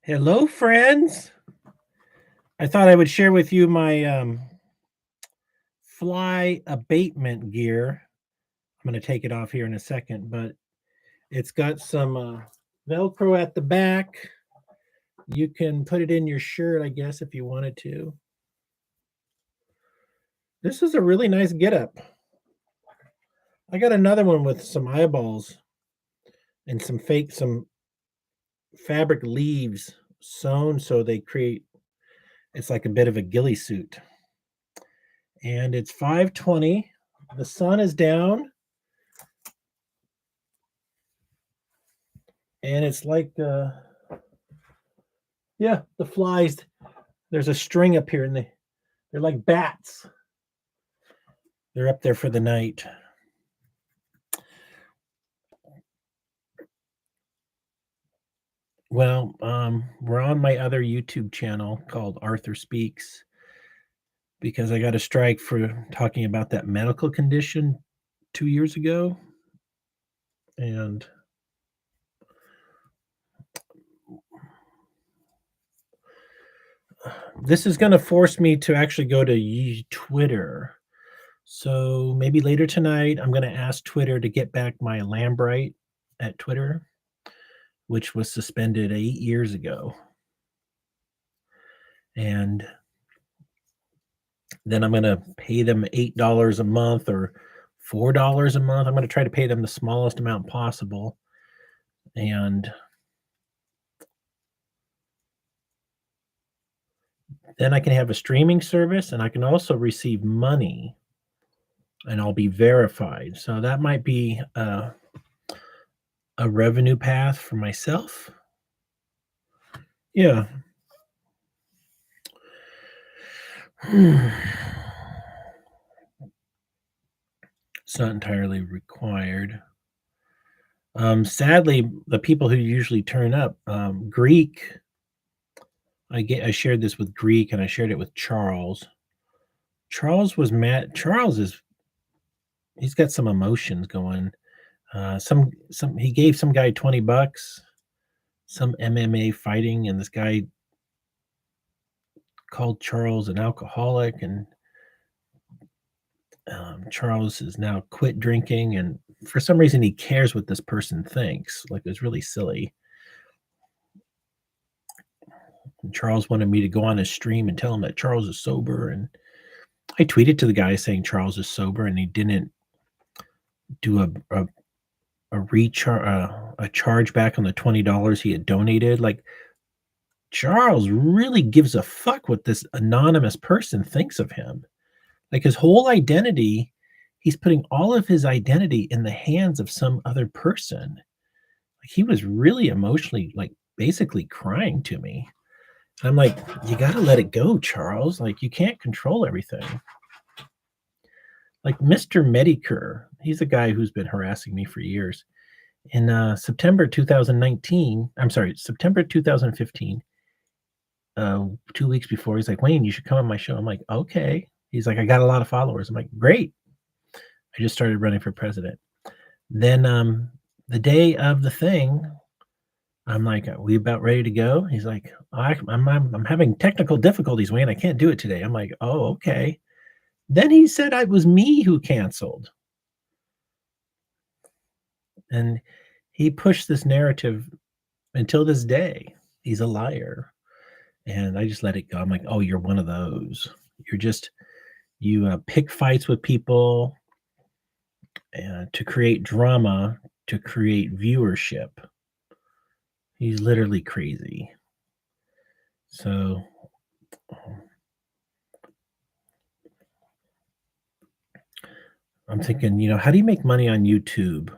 Hello, friends. I thought I would share with you my fly abatement gear. I'm going to take it off here in a second, but it's got some Velcro at the back. You can put it in your shirt, I guess, if you wanted to. This is a really nice getup. I got another one with some eyeballs and some fabric leaves sewn so they create it's like a bit of a ghillie suit. And it's 5:20. The sun is down. And it's like, yeah, the flies. There's a string up here, and they're like bats. They're up there for the night. Well, we're on my other YouTube channel called Arthur Speaks because I got a strike for talking about that medical condition 2 years ago, and this is going to force me to actually go to Twitter. So maybe later tonight, I'm going to ask Twitter to get back my Lambright at Twitter, which was suspended 8 years ago. And then I'm gonna pay them $8 a month or $4 a month. I'm gonna try to pay them the smallest amount possible, and then I can have a streaming service, and I can also receive money, and I'll be verified. So that might be a revenue path for myself. Yeah. It's not entirely required. Sadly, the people who usually turn up, Greek, I shared this with Greek and I shared it with Charles. Charles was mad. He's got some emotions going. Some he gave some guy $20, some MMA fighting, and this guy called Charles an alcoholic, and Charles has now quit drinking, and for some reason he cares what this person thinks. Like, it's really silly. And Charles wanted me to go on his stream and tell him that Charles is sober, and I tweeted to the guy saying Charles is sober, and he didn't do a charge back on the $20 he had donated. Like, Charles really gives a fuck what this anonymous person thinks of him. Like, his whole identity, he's putting all of his identity in the hands of some other person. Like, he was really emotionally, like, basically crying to me. I'm like, you got to let it go, Charles. Like, you can't control everything. Like Mr. Medicare, he's a guy who's been harassing me for years. In September 2019, I'm sorry, September 2015, 2 weeks before, he's like, Wayne, you should come on my show. I'm like, okay. He's like, I got a lot of followers. I'm like, great. I just started running for president. Then the day of the thing, I'm like, are we about ready to go? He's like, I'm having technical difficulties, Wayne. I can't do it today. I'm like, oh, okay. Then he said it was me who canceled. And he pushed this narrative until this day. He's a liar. And I just let it go. I'm like, oh, you're one of those. You pick fights with people to create drama, to create viewership. He's literally crazy. So I'm thinking, how do you make money on YouTube?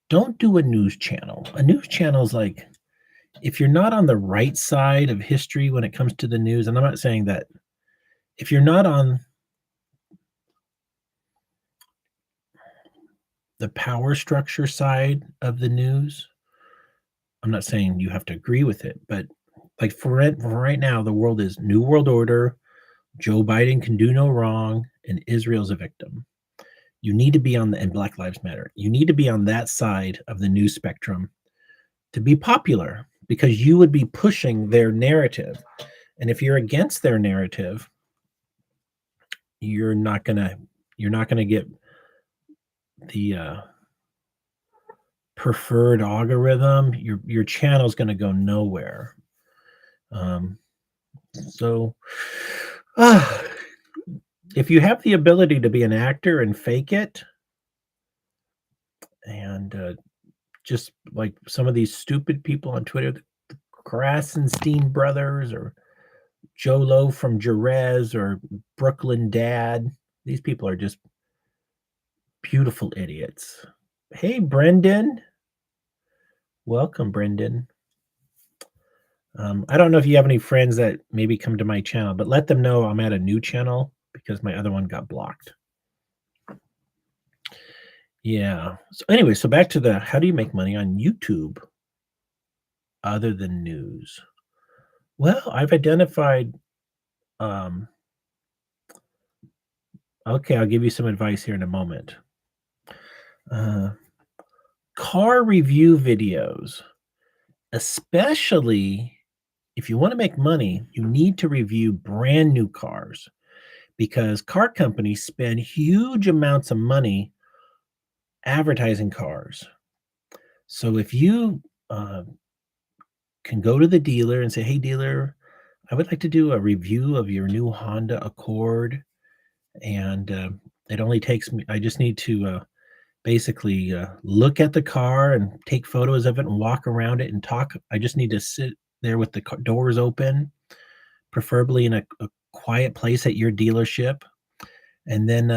Don't do a news channel. A news channel is like, if you're not on the right side of history when it comes to the news, and I'm not saying that if you're not on the power structure side of the news, I'm not saying you have to agree with it, but like for right now, the world is New World Order, Joe Biden can do no wrong, and Israel's a victim. You need to be and Black Lives Matter. You need to be on that side of the news spectrum to be popular, because you would be pushing their narrative. And if you're against their narrative, you're not gonna get the preferred algorithm. Your channel's gonna go nowhere. So if you have the ability to be an actor and fake it, and just like some of these stupid people on Twitter, the Krasenstein brothers or Joe Low from Jerez or Brooklyn Dad, these people are just beautiful idiots. Hey, Brendan. Welcome, Brendan. I don't know if you have any friends that maybe come to my channel, but let them know I'm at a new channel because my other one got blocked. Yeah. So anyway, so back to the how do you make money on YouTube other than news? Well, I've identified okay, I'll give you some advice here in a moment. Car review videos, especially if you want to make money, you need to review brand new cars because car companies spend huge amounts of money advertising cars. So if you can go to the dealer and say, "Hey, dealer, I would like to do a review of your new Honda Accord," and it only takes me. I just need to basically look at the car and take photos of it and walk around it and talk. I just need to sit there with the doors open, preferably in a quiet place at your dealership. And then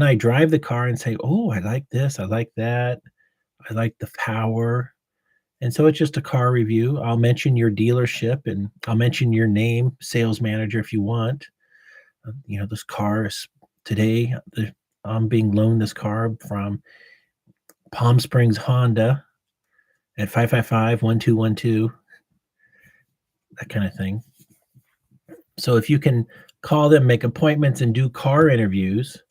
I drive the car and say, "Oh, I like this. I like that. I like the power." And so it's just a car review. I'll mention your dealership and I'll mention your name, sales manager, if you want. This car is today. I'm being loaned this car from Palm Springs Honda at 555-1212, that kind of thing. So if you can call them, make appointments, and do car interviews,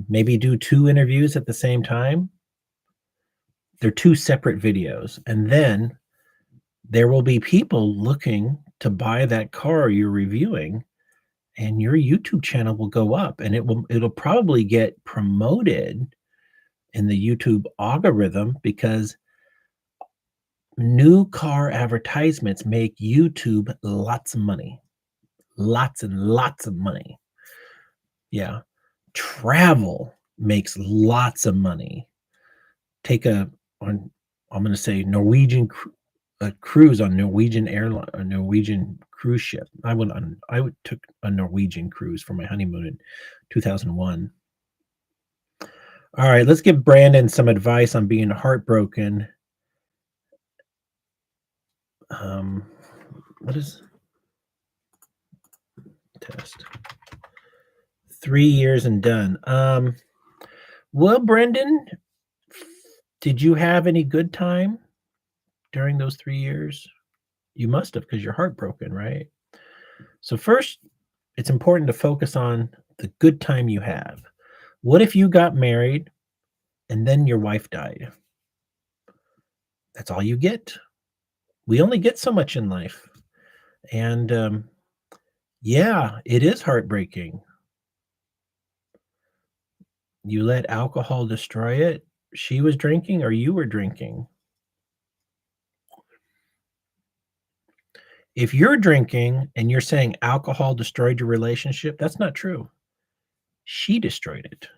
maybe do 2 interviews at the same time. They're 2 separate videos. And then there will be people looking to buy that car you're reviewing, and your YouTube channel will go up, and it'll probably get promoted in the YouTube algorithm because new car advertisements make YouTube lots of money. Lots and lots of money. Yeah. Travel makes lots of money. I'm gonna say a cruise on Norwegian airline, a Norwegian cruise ship. I took a Norwegian cruise for my honeymoon in 2001. All right, let's give Brandon some advice on being heartbroken. What is test? 3 years and done. Well, Brendan, did you have any good time during those 3 years? You must have because you're heartbroken, right? So first, it's important to focus on the good time you have. What if you got married and then your wife died? That's all you get. We only get so much in life. And yeah, it is heartbreaking. You let alcohol destroy it. She was drinking or you were drinking. If you're drinking and you're saying alcohol destroyed your relationship, that's not true. She destroyed it.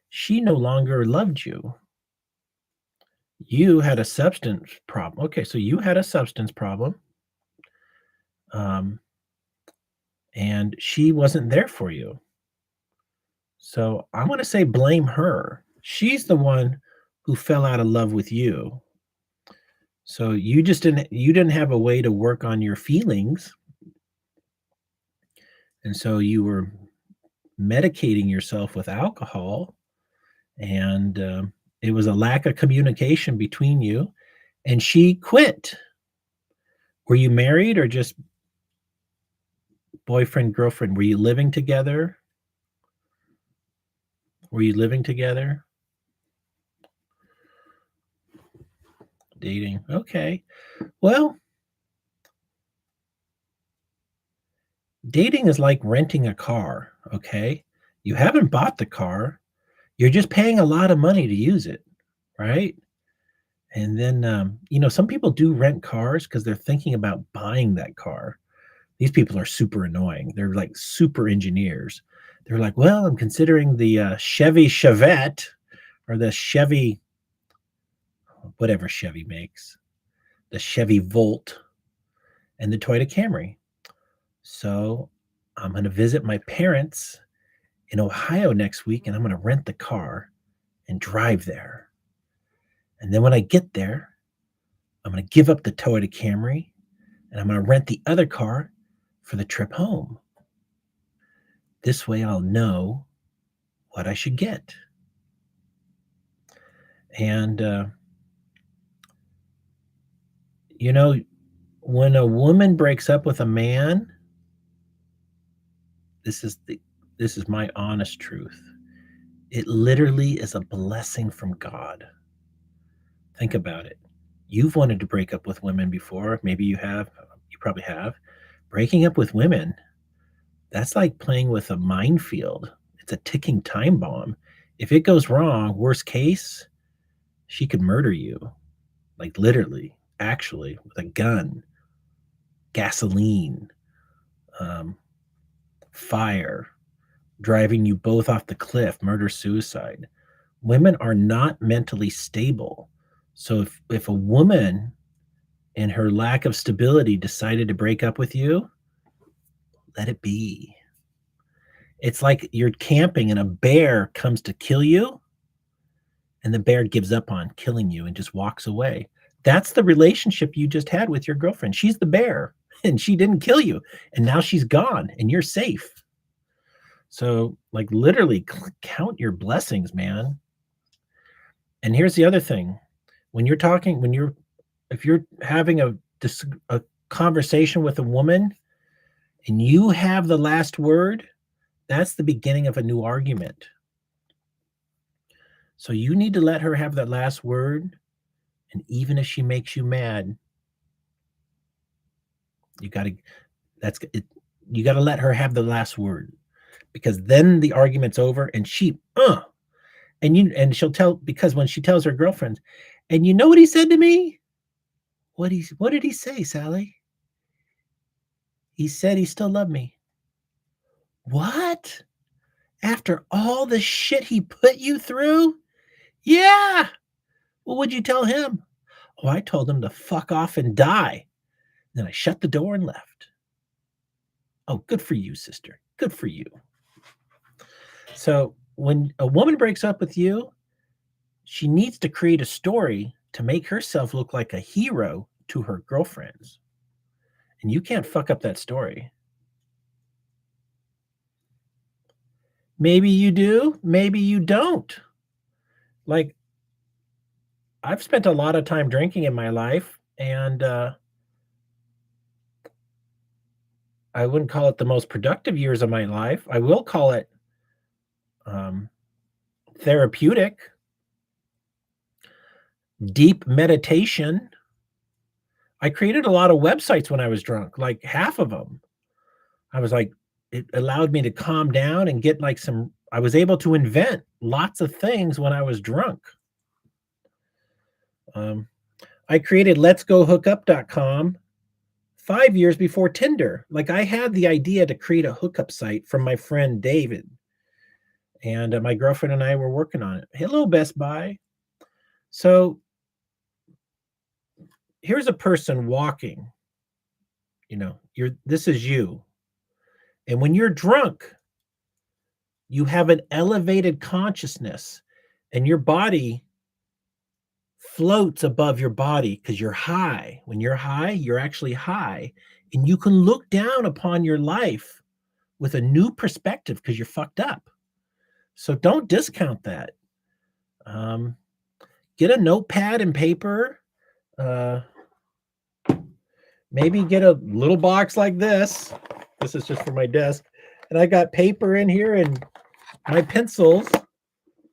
She no longer loved you. You had a substance problem. Okay, so you had a substance problem. And she wasn't there for you. So I want to say blame her. She's the one who fell out of love with you. So you didn't have a way to work on your feelings. And so you were medicating yourself with alcohol, and it was a lack of communication between you, and she quit. Were you married or just boyfriend, girlfriend? Were you living together? Dating. Okay. Well, dating is like renting a car, okay? You haven't bought the car. You're just paying a lot of money to use it, right? And then, some people do rent cars because they're thinking about buying that car. These people are super annoying. They're like super engineers. They're like, well, I'm considering the Chevy Chevette or the Chevy, whatever Chevy makes, the Chevy Volt and the Toyota Camry. So I'm going to visit my parents in Ohio next week and I'm going to rent the car and drive there. And then when I get there, I'm going to give up the Toyota Camry and I'm going to rent the other car for the trip home. This way I'll know what I should get. And, when a woman breaks up with a man, this is my honest truth. It literally is a blessing from God. Think about it. You've wanted to break up with women before. Maybe you have. You probably have. Breaking up with women, that's like playing with a minefield. It's a ticking time bomb. If it goes wrong, worst case, she could murder you. Like literally, actually, with a gun, gasoline, fire, driving you both off the cliff, murder, suicide. Women are not mentally stable. So if a woman in her lack of stability decided to break up with you, let it be. It's like you're camping and a bear comes to kill you and the bear gives up on killing you and just walks away. That's the relationship you just had with your girlfriend. She's the bear and she didn't kill you and now she's gone and you're safe. So like literally count your blessings, man. And here's the other thing. If you're having a conversation with a woman and you have the last word, that's the beginning of a new argument. So you need to let her have that last word. And even if she makes you mad, you got to let her have the last word, because then the argument's over and and she'll tell, because when she tells her girlfriend, and you know what he said to me? What did he say, Sally? He said he still loved me. What? After all the shit he put you through? Yeah. What would you tell him? Oh, I told him to fuck off and die. Then I shut the door and left. Oh, good for you, sister. Good for you. So when a woman breaks up with you, she needs to create a story to make herself look like a hero to her girlfriends. And you can't fuck up that story. Maybe you do, maybe you don't. Like, I've spent a lot of time drinking in my life, and I wouldn't call it the most productive years of my life. I will call it therapeutic, deep meditation. I created a lot of websites when I was drunk, like half of them. I was like, it allowed me to calm down and get like I was able to invent lots of things when I was drunk. I created letsgohookup.com 5 years before Tinder. Like, I had the idea to create a hookup site from my friend David, and my girlfriend and I were working on it. Hello, Best Buy. So here's a person walking, this is you. And when you're drunk, you have an elevated consciousness and your body floats above your body because you're high. When you're high, you're actually high, and you can look down upon your life with a new perspective because you're fucked up. So don't discount that. Get a notepad and paper. Maybe get a little box like this. This is just for my desk. And I got paper in here and my pencils,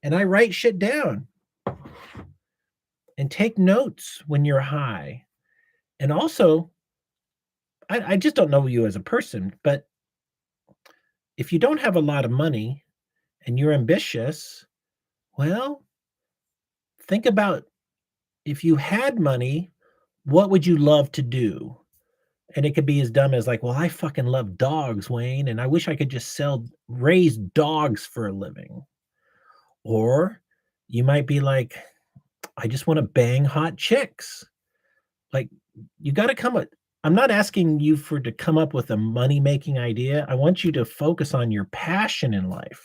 and I write shit down. and take notes when you're high. And also, I just don't know you as a person, but if you don't have a lot of money and you're ambitious, well, think about if you had money, what would you love to do? And it could be as dumb as like, well, I fucking love dogs, Wayne, and I wish I could just raise dogs for a living. Or you might be like, I just want to bang hot chicks. Like, you got to come up. I'm not asking you to come up with a money making idea. I want you to focus on your passion in life.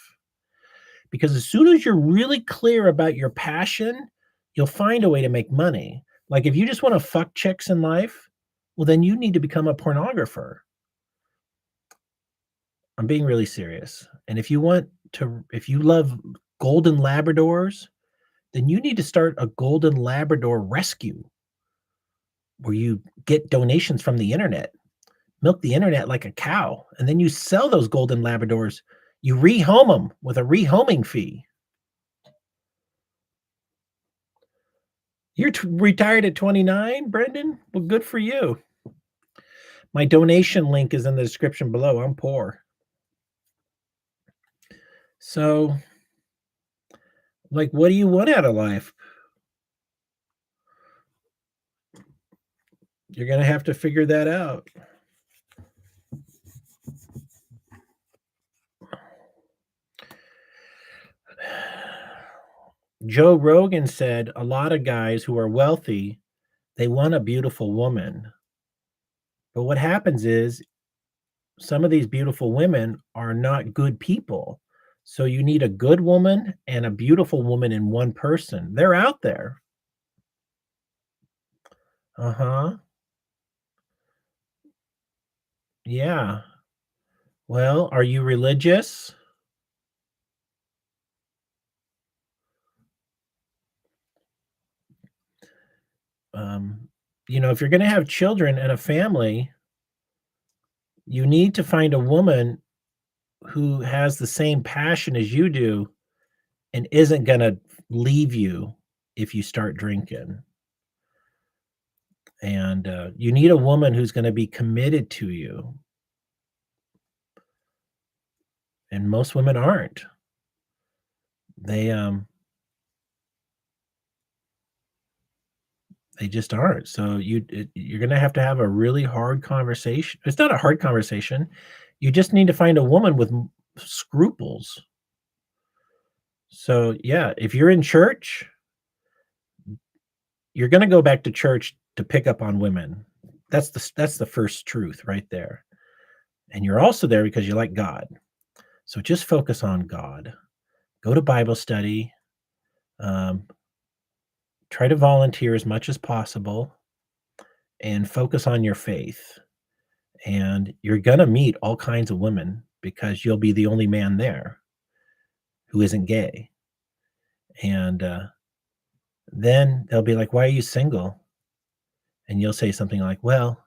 Because as soon as you're really clear about your passion, you'll find a way to make money. Like if you just want to fuck chicks in life, well, then you need to become a pornographer. I'm being really serious. And if you love golden Labradors, then you need to start a golden Labrador rescue where you get donations from the internet, milk the internet like a cow, and then you sell those golden Labradors. You rehome them with a rehoming fee. You're retired at 29, Brendan? Well, good for you. My donation link is in the description below. I'm poor. So, like, what do you want out of life? You're going to have to figure that out. Joe Rogan said a lot of guys who are wealthy, they want a beautiful woman. But what happens is some of these beautiful women are not good people. So you need a good woman and a beautiful woman in one person. They're out there. Uh-huh. Yeah. Well, are you religious? If you're going to have children and a family, you need to find a woman who has the same passion as you do and isn't going to leave you if you start drinking. And you need a woman who's going to be committed to you. And most women aren't. They just aren't. So you're going to have a really hard conversation. It's not a hard conversation. You just need to find a woman with scruples. So yeah, if you're in church, you're going to go back to church to pick up on women. That's the first truth right there. And you're also there because you like God. So just focus on God. Go to Bible study. Try to volunteer as much as possible and focus on your faith. And you're going to meet all kinds of women because you'll be the only man there who isn't gay. And then they'll be like, why are you single? And you'll say something like, well,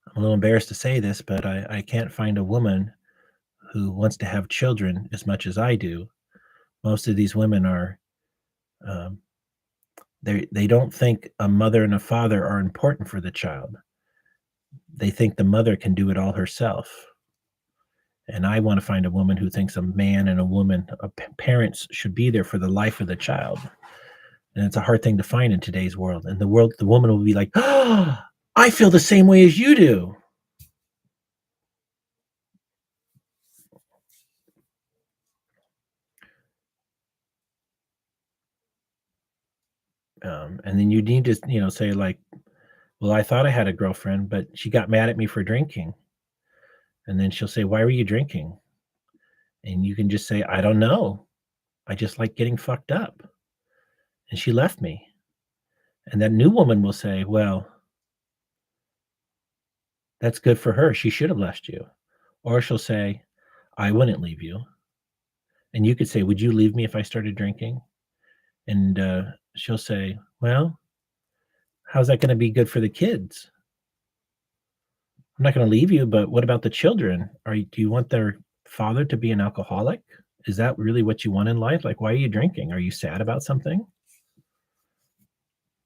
I'm a little embarrassed to say this, but I can't find a woman who wants to have children as much as I do. Most of these women are, they don't think a mother and a father are important for the child. They think the mother can do it all herself. And I want to find a woman who thinks a man and a woman, parents should be there for the life of the child. And it's a hard thing to find in today's world. And the woman will be like, oh, I feel the same way as you do. And then you need to, say like, well, I thought I had a girlfriend, but she got mad at me for drinking. And then she'll say, why were you drinking? And you can just say, I don't know. I just like getting fucked up. And she left me. And that new woman will say, well, that's good for her. She should have left you. Or she'll say, I wouldn't leave you. And you could say, would you leave me if I started drinking? And she'll say, well, how's that going to be good for the kids? I'm not going to leave you, but what about the children? Do you want their father to be an alcoholic? Is that really what you want in life? Like, why are you drinking? Are you sad about something?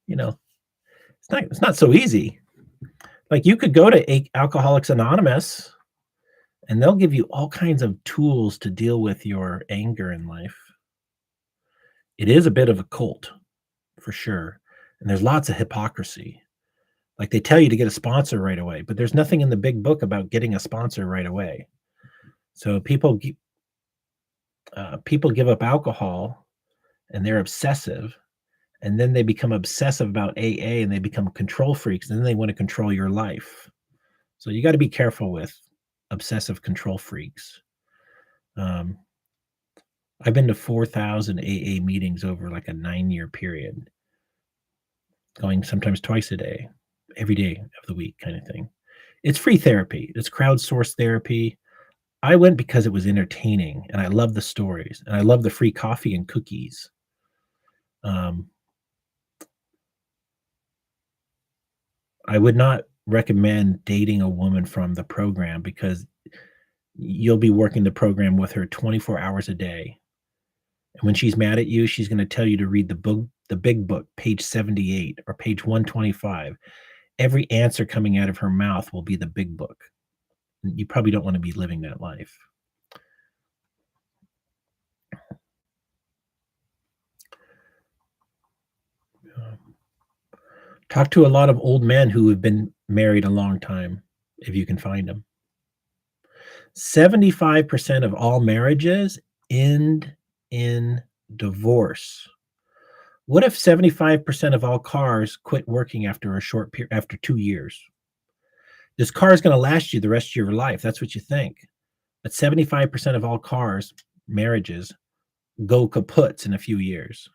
You know, it's not so easy. Like, you could go to Alcoholics Anonymous, and they'll give you all kinds of tools to deal with your anger in life. It is a bit of a cult, for sure, and there's lots of hypocrisy. Like, they tell you to get a sponsor right away, but there's nothing in the big book about getting a sponsor right away. So people give up alcohol, and they're obsessive, and then they become obsessive about AA, and they become control freaks, and then they wanna control your life. So you gotta be careful with obsessive control freaks. Um, I've been to 4,000 AA meetings over, like, a 9-year period, going sometimes twice a day, every day of the week kinda thing. It's free therapy. It's crowdsourced therapy. I went because it was entertaining, and I love the stories, and I love the free coffee and cookies. Um, I would not recommend dating a woman from the program because you'll be working the program with her 24 hours a day. And when she's mad at you, she's gonna tell you to read the big book, page 78 or page 125. Every answer coming out of her mouth will be the big book. You probably don't wanna be living that life. Talk to a lot of old men who have been married a long time, if you can find them. 75% of all marriages end in divorce. What if 75% of all cars quit working after a short period, after 2 years? This car is gonna last you the rest of your life, that's what you think. But 75% of all cars, marriages, go kaputs in a few years.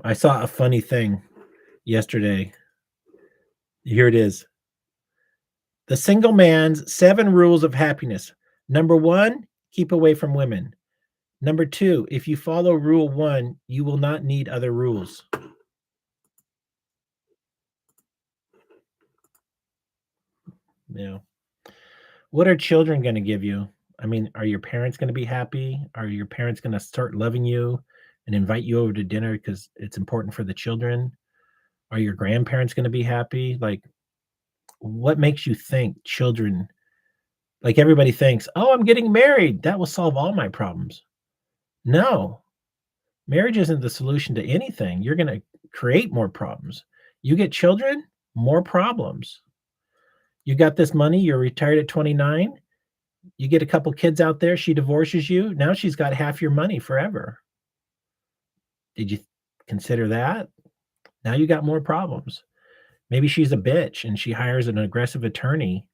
I saw a funny thing yesterday. Here it is. The single man's 7 rules of happiness. Number 1, keep away from women. Number 2, if you follow rule 1, you will not need other rules. Yeah. What are children gonna give you? I mean, are your parents gonna be happy? Are your parents gonna start loving you and invite you over to dinner because it's important for the children? Are your grandparents gonna be happy? Like, what makes you think children, like, everybody thinks, "Oh, I'm getting married. That will solve all my problems." No. Marriage isn't the solution to anything. You're gonna create more problems. You get children, more problems. You got this money, you're retired at 29, you get a couple kids out there, she divorces you, now she's got half your money forever. Did you consider that? Now you got more problems. Maybe she's a bitch and she hires an aggressive attorney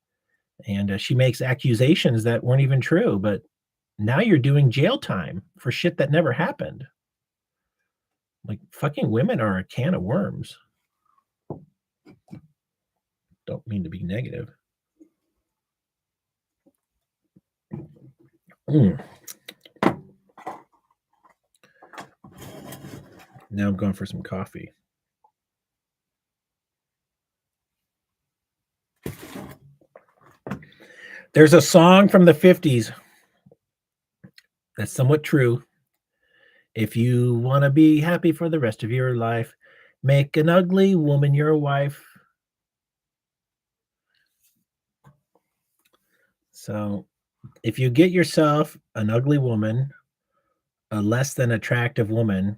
and, she makes accusations that weren't even true, but now you're doing jail time for shit that never happened. Like, fucking women are a can of worms. Don't mean to be negative. Mm. Now I'm going for some coffee. There's a song from the 50s that's somewhat true. If you wanna be happy for the rest of your life, make an ugly woman your wife. So, if you get yourself an ugly woman, a less than attractive woman,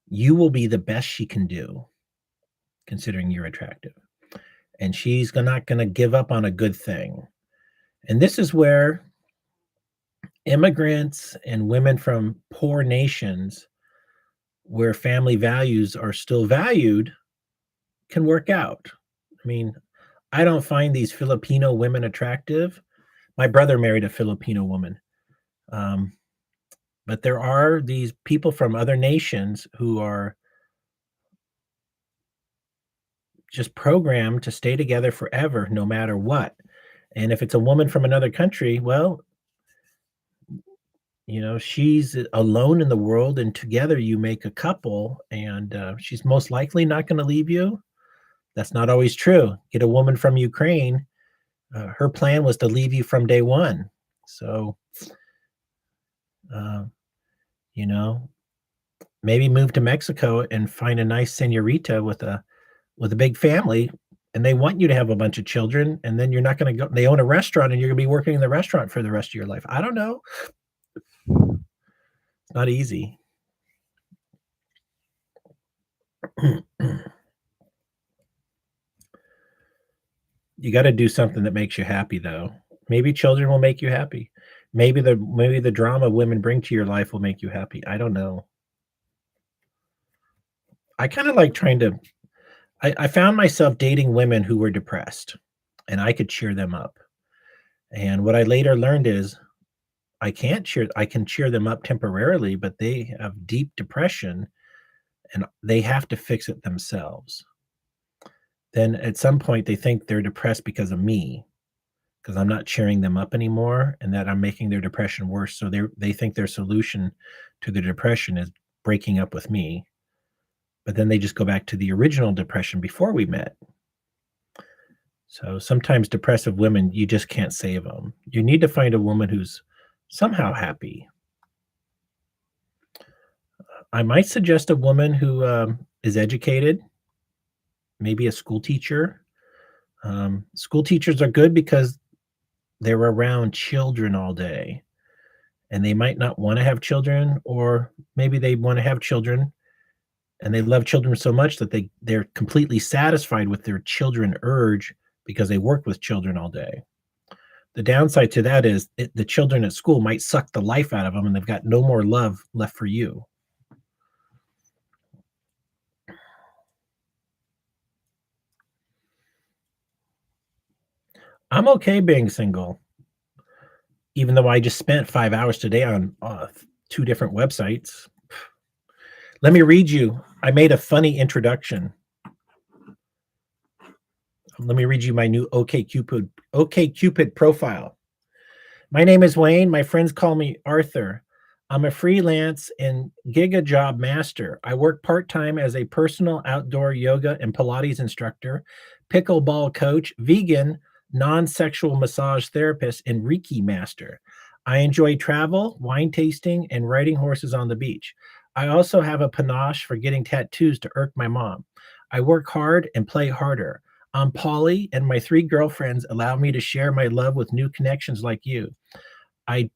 you will be the best she can do, considering you're attractive, and she's not gonna give up on a good thing. And this is where immigrants and women from poor nations, where family values are still valued, can work out. I mean, I don't find these Filipino women attractive. My brother married a Filipino woman. Um, but there are these people from other nations who are just programmed to stay together forever no matter what. And if it's a woman from another country, well, she's alone in the world and together you make a couple and she's most likely not going to leave you. That's not always true. Get a woman from Ukraine. Her plan was to leave you from day one. So, uh, you know? Maybe move to Mexico and find a nice señorita with a big family, and they want you to have a bunch of children, and then you're not gonna go they own a restaurant, and you're gonna be working in the restaurant for the rest of your life. I don't know. It's not easy. You gotta do something that makes you happy, though. Maybe children will make you happy. Maybe the drama women bring to your life will make you happy. I don't know. I kinda like trying to I found myself dating women who were depressed, and I could cheer them up. And what I later learned is I can cheer them up temporarily, but they have deep depression, and they have to fix it themselves. Then at some point, they think they're depressed because of me, because 'cause I'm not cheering them up anymore and that I'm making their depression worse, so they think their solution to their depression is breaking up with me, but then they just go back to the original depression before we met. So sometimes depressive women, you just can't save them. You need to find a woman who's somehow happy. I might suggest a woman who, is educated, maybe a school teacher. School teachers are good because they're around children all day, and they might not wanna have children, or maybe they wanna have children, and they love children so much that they're completely satisfied with their children urge because they work with children all day. The downside to that is the children at school might suck the life out of them, and they've got no more love left for you. I'm okay being single, even though I just spent 5 hours today on, 2 different websites. Let me read you I made a funny introduction. Let me read you my new OkCupid profile. My name is Wayne. My friends call me Arthur. I'm a freelance and giga job master. I work part-time as a personal outdoor yoga and Pilates instructor, pickleball coach, vegan, non-sexual massage therapist, and Reiki master. I enjoy travel, wine tasting, and riding horses on the beach. I also have a panache for getting tattoos to irk my mom. I work hard and play harder. I'm Polly, and my 3 girlfriends allow me to share my love with new connections like you. I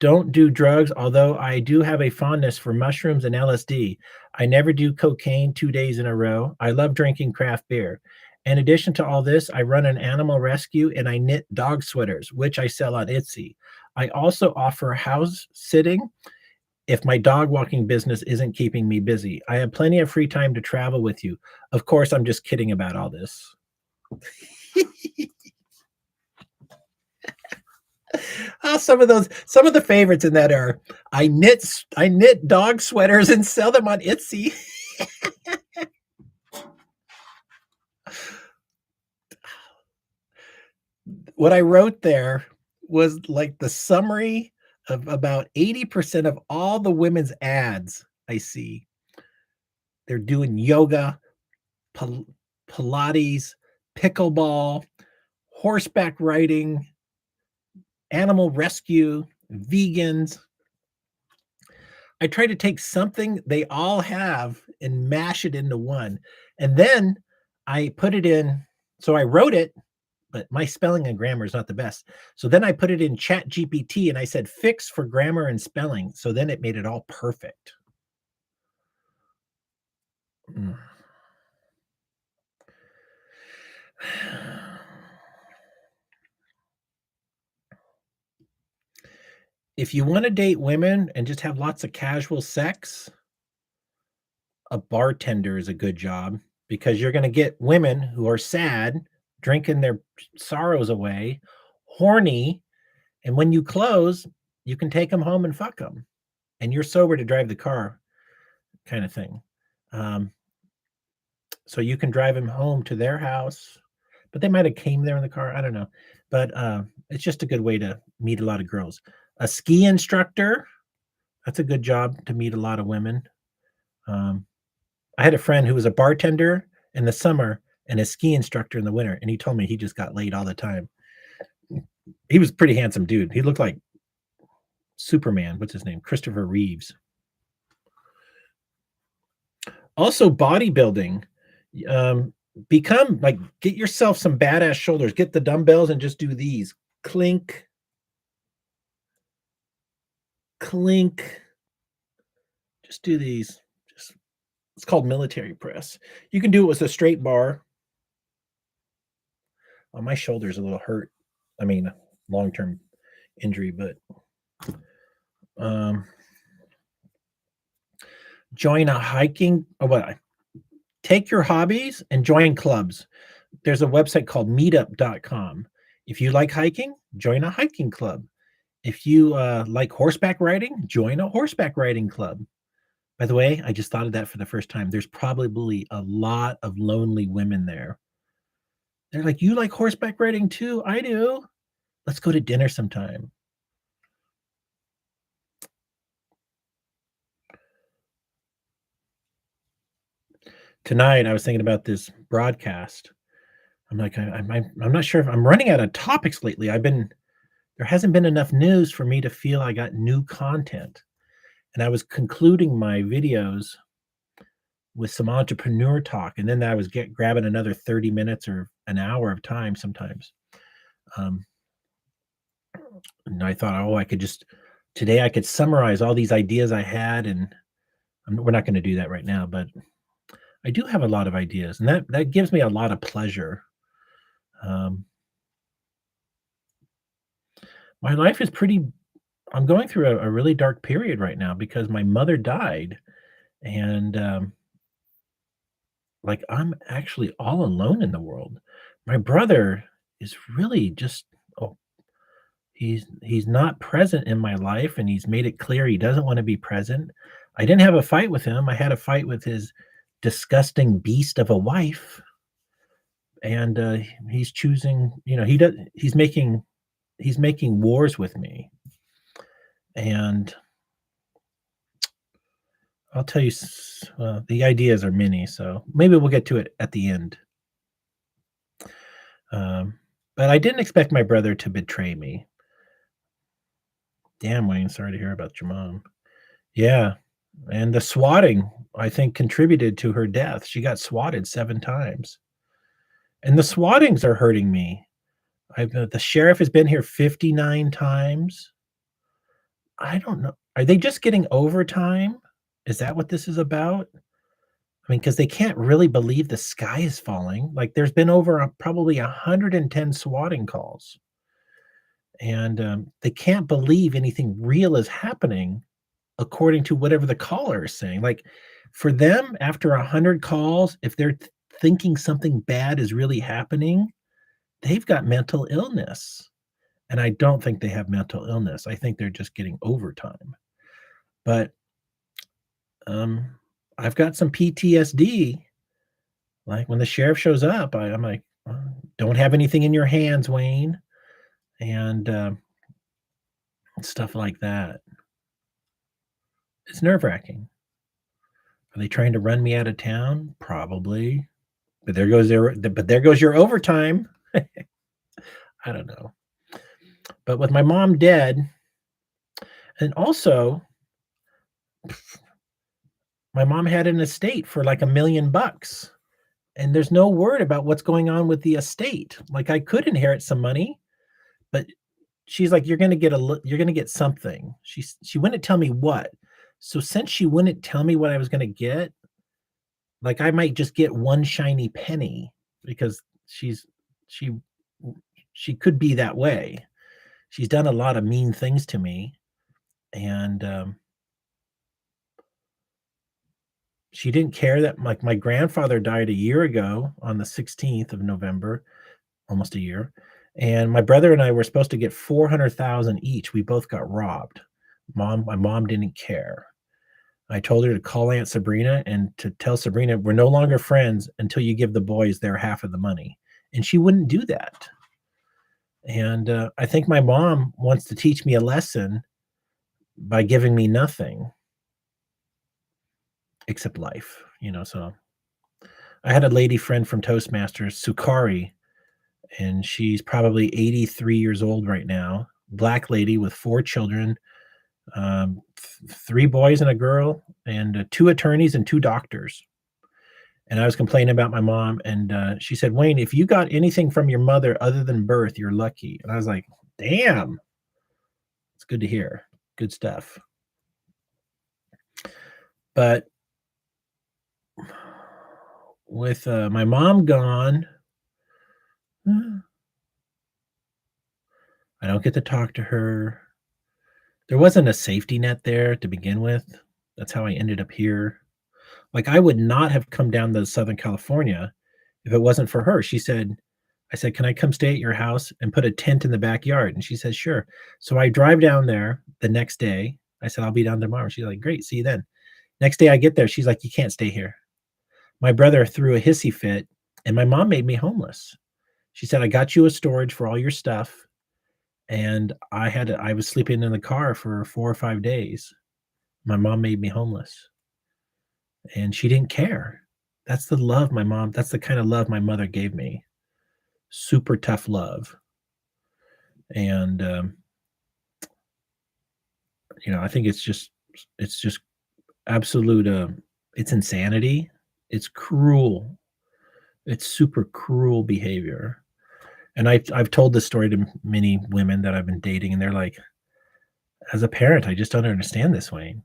don't do drugs, although I do have a fondness for mushrooms and LSD. I never do cocaine 2 days in a row. I love drinking craft beer. In addition to all this, I run an animal rescue and I knit dog sweaters, which I sell on Etsy. I also offer house sitting if my dog walking business isn't keeping me busy. I have plenty of free time to travel with you. Of course, I'm just kidding about all this. Some of the favorites in that are I knit dog sweaters and sell them on Etsy. What I wrote there was like the summary of about 80% of all the women's ads I see. They're doing yoga, Pilates, pickleball, horseback riding, animal rescue, vegans. I try to take something they all have and mash it into one. And then I put it in. So I wrote it, but my spelling and grammar is not the best. So then I put it in Chat GPT and I said, fix for grammar and spelling. So then it made it all perfect. Mm. If you want to date women and just have lots of casual sex, a bartender is a good job because you're going to get women who are sad, drinking their sorrows away, horny, and when you close, you can take them home and fuck them, and you're sober to drive the car, kind of thing. Um, so you can drive them home to their house, but they might have came there in the car. I don't know, but it's just a good way to meet a lot of girls. A ski instructor, that's a good job to meet a lot of women. Um, I had a friend who was a bartender in the summer and a ski instructor in the winter, and he told me he just got laid all the time. He was a pretty handsome dude. He looked like Superman. What's his name? Christopher Reeves. Also, bodybuilding. Um, become like get yourself some badass shoulders. Get the dumbbells and just do these. Clink, clink. Just do these. Just it's called military press. You can do it with a straight bar. My shoulder's a little hurt. I mean, long-term injury, but um, join a hiking. Oh, what? Take your hobbies and join clubs. There's a website called meetup.com. If you like hiking, join a hiking club. If you like horseback riding, join a horseback riding club. By the way, I just thought of that for the first time. There's probably a lot of lonely women there. They're like, "You like horseback riding too? I do. Let's go to dinner sometime." Tonight, I was thinking about this broadcast. I'm like, I'm not sure if I'm running out of topics lately. There hasn't been enough news for me to feel I got new content. And I was concluding my videos with some entrepreneur talk, and then I was grabbing another 30 minutes or an hour of time sometimes. Um, and I thought, oh, I could just today I could summarize all these ideas I had, and we're not going to do that right now, but I do have a lot of ideas, and that gives me a lot of pleasure. Um, my life is pretty. I'm going through a really dark period right now because my mother died, and like I'm actually all alone in the world. My brother is really just oh, he's not present in my life, and he's made it clear he doesn't want to be present. I didn't have a fight with him. I had a fight with his disgusting beast of a wife, and he's choosing. He does. He's making wars with me, and I'll tell you. The ideas are many, so maybe we'll get to it at the end. Um, but I didn't expect my brother to betray me. Damn, Wayne, sorry to hear about your mom. Yeah, and the swatting, I think, contributed to her death. She got swatted 7 times, and the swattings are hurting me. The sheriff has been here 59 times. I don't know. Are they just getting overtime? Is that what this is about? I mean, because they can't really believe the sky is falling. Like, there's been over probably 110 swatting calls, and they can't believe anything real is happening according to whatever the caller is saying. Like, for them, after 100 calls, if they're thinking something bad is really happening, they've got mental illness. And I don't think they have mental illness. I think they're just getting overtime. But um, I've got some PTSD. Like when the sheriff shows up, I'm like, don't have anything in your hands, Wayne, and stuff like that. It's nerve wracking. Are they trying to run me out of town? Probably. But there goes your overtime. I don't know. But with my mom dead, and also my mom had an estate for like $1 million, and there's no word about what's going on with the estate. Like I could inherit some money, but she's like, you're gonna get something. She wouldn't tell me what. So since she wouldn't tell me what I was gonna get, like I might just get one shiny penny because she she could be that way. She's done a lot of mean things to me, and she didn't care that like my grandfather died a year ago on the 16th of November, almost a year, and my brother and I were supposed to get 400,000 each. We both got robbed. My mom didn't care. I told her to call Aunt Sabrina and to tell Sabrina we're no longer friends until you give the boys their half of the money, and she wouldn't do that. And I think my mom wants to teach me a lesson by giving me nothing except life, So I had a lady friend from Toastmasters, Sukari, and she's probably 83 years old right now. Black lady with 4 children, 3 boys and a girl, and 2 attorneys and 2 doctors. And I was complaining about my mom, and she said, "Wayne, if you got anything from your mother other than birth, you're lucky." And I was like, "Damn, it's good to hear. Good stuff." But with my mom gone, I don't get to talk to her. There wasn't a safety net there to begin with. That's how I ended up here. Like, I would not have come down to Southern California if it wasn't for her. I said, "Can I come stay at your house and put a tent in the backyard?" And she said, "Sure." So I drive down there the next day. I said, "I'll be down tomorrow." She's like, "Great, see you then." Next day I get there, she's like, "You can't stay here." My brother threw a hissy fit, and my mom made me homeless. She said, "I got you a storage for all your stuff." And I was sleeping in the car for 4 or 5 days. My mom made me homeless, and she didn't care. That's the kind of love my mother gave me. Super tough love. And, I think it's just absolute, it's insanity. It's cruel. It's super cruel behavior. And I've told this story to many women that I've been dating, and they're like, "As a parent, I just don't understand this, Wayne."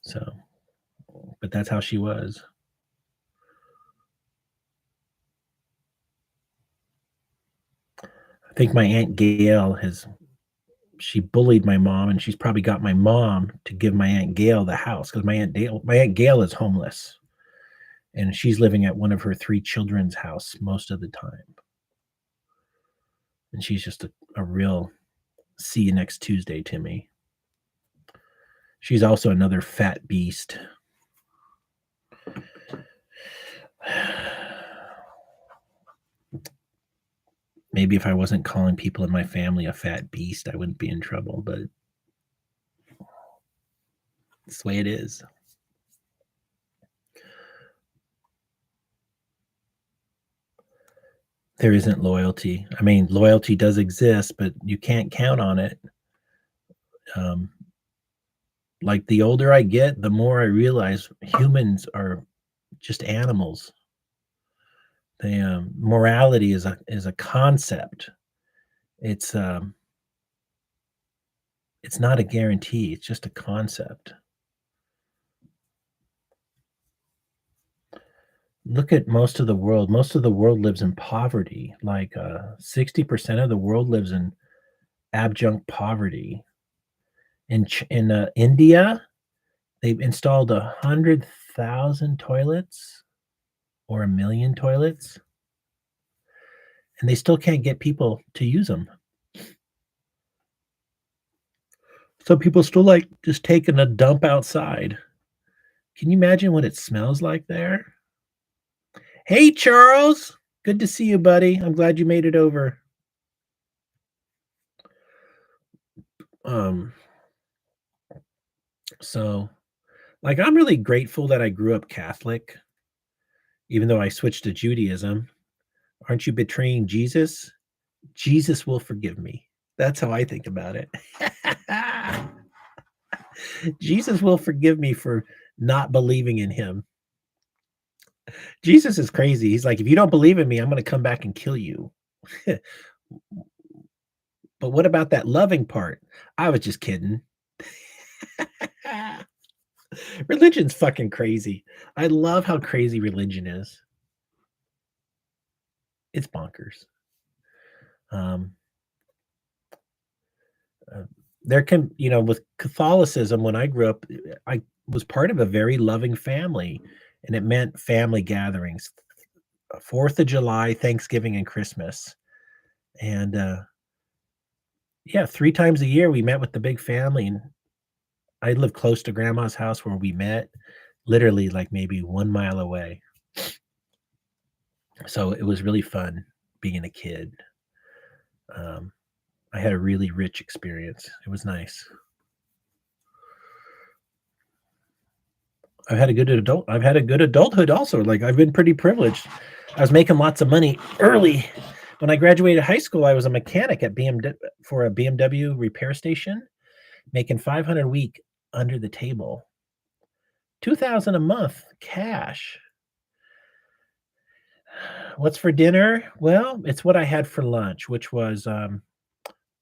So, but that's how she was. I think my Aunt Gail has she bullied my mom, and she's probably got my mom to give my Aunt Gail the house because my Aunt Gail is homeless, and she's living at one of her 3 children's house most of the time. And she's just a real see you next Tuesday to me. She's also another fat beast. Maybe if I wasn't calling people in my family a fat beast, I wouldn't be in trouble, but it's the way it is. There isn't loyalty. I mean, loyalty does exist, but you can't count on it. Um, like the older I get, the more I realize humans are just animals. Morality is a concept. It's it's not a guarantee. It's just a concept. Look at most of the world. Most of the world lives in poverty. Like 60% of the world lives in abject poverty. In India, they've installed 100,000 toilets or 1,000,000 toilets, and they still can't get people to use them. Some people still like just taking a dump outside. Can you imagine what it smells like there? Hey, Charles. Good to see you, buddy. I'm glad you made it over. Um, so, like, I'm really grateful that I grew up Catholic, even though I switched to Judaism. Aren't you betraying Jesus? Jesus will forgive me. That's how I think about it. Jesus will forgive me for not believing in him. Jesus is crazy. He's like, if you don't believe in me, I'm going to come back and kill you. But what about that loving part? I was just kidding. Religion's fucking crazy. I love how crazy religion is. It's bonkers. Um, there can, with Catholicism, when I grew up, I was part of a very loving family, and it meant family gatherings, 4th of July, Thanksgiving, and Christmas. And yeah, 3 times a year we met with the big family, and I lived close to grandma's house where we met, literally like maybe 1 mile away. So it was really fun being a kid. Um, I had a really rich experience. It was nice. I've had a good adulthood also. Like, I've been pretty privileged. I was making lots of money early. When I graduated high school, I was a mechanic at for a BMW repair station, making 500 a week under the table. $2,000 a month cash. What's for dinner? Well, it's what I had for lunch, which was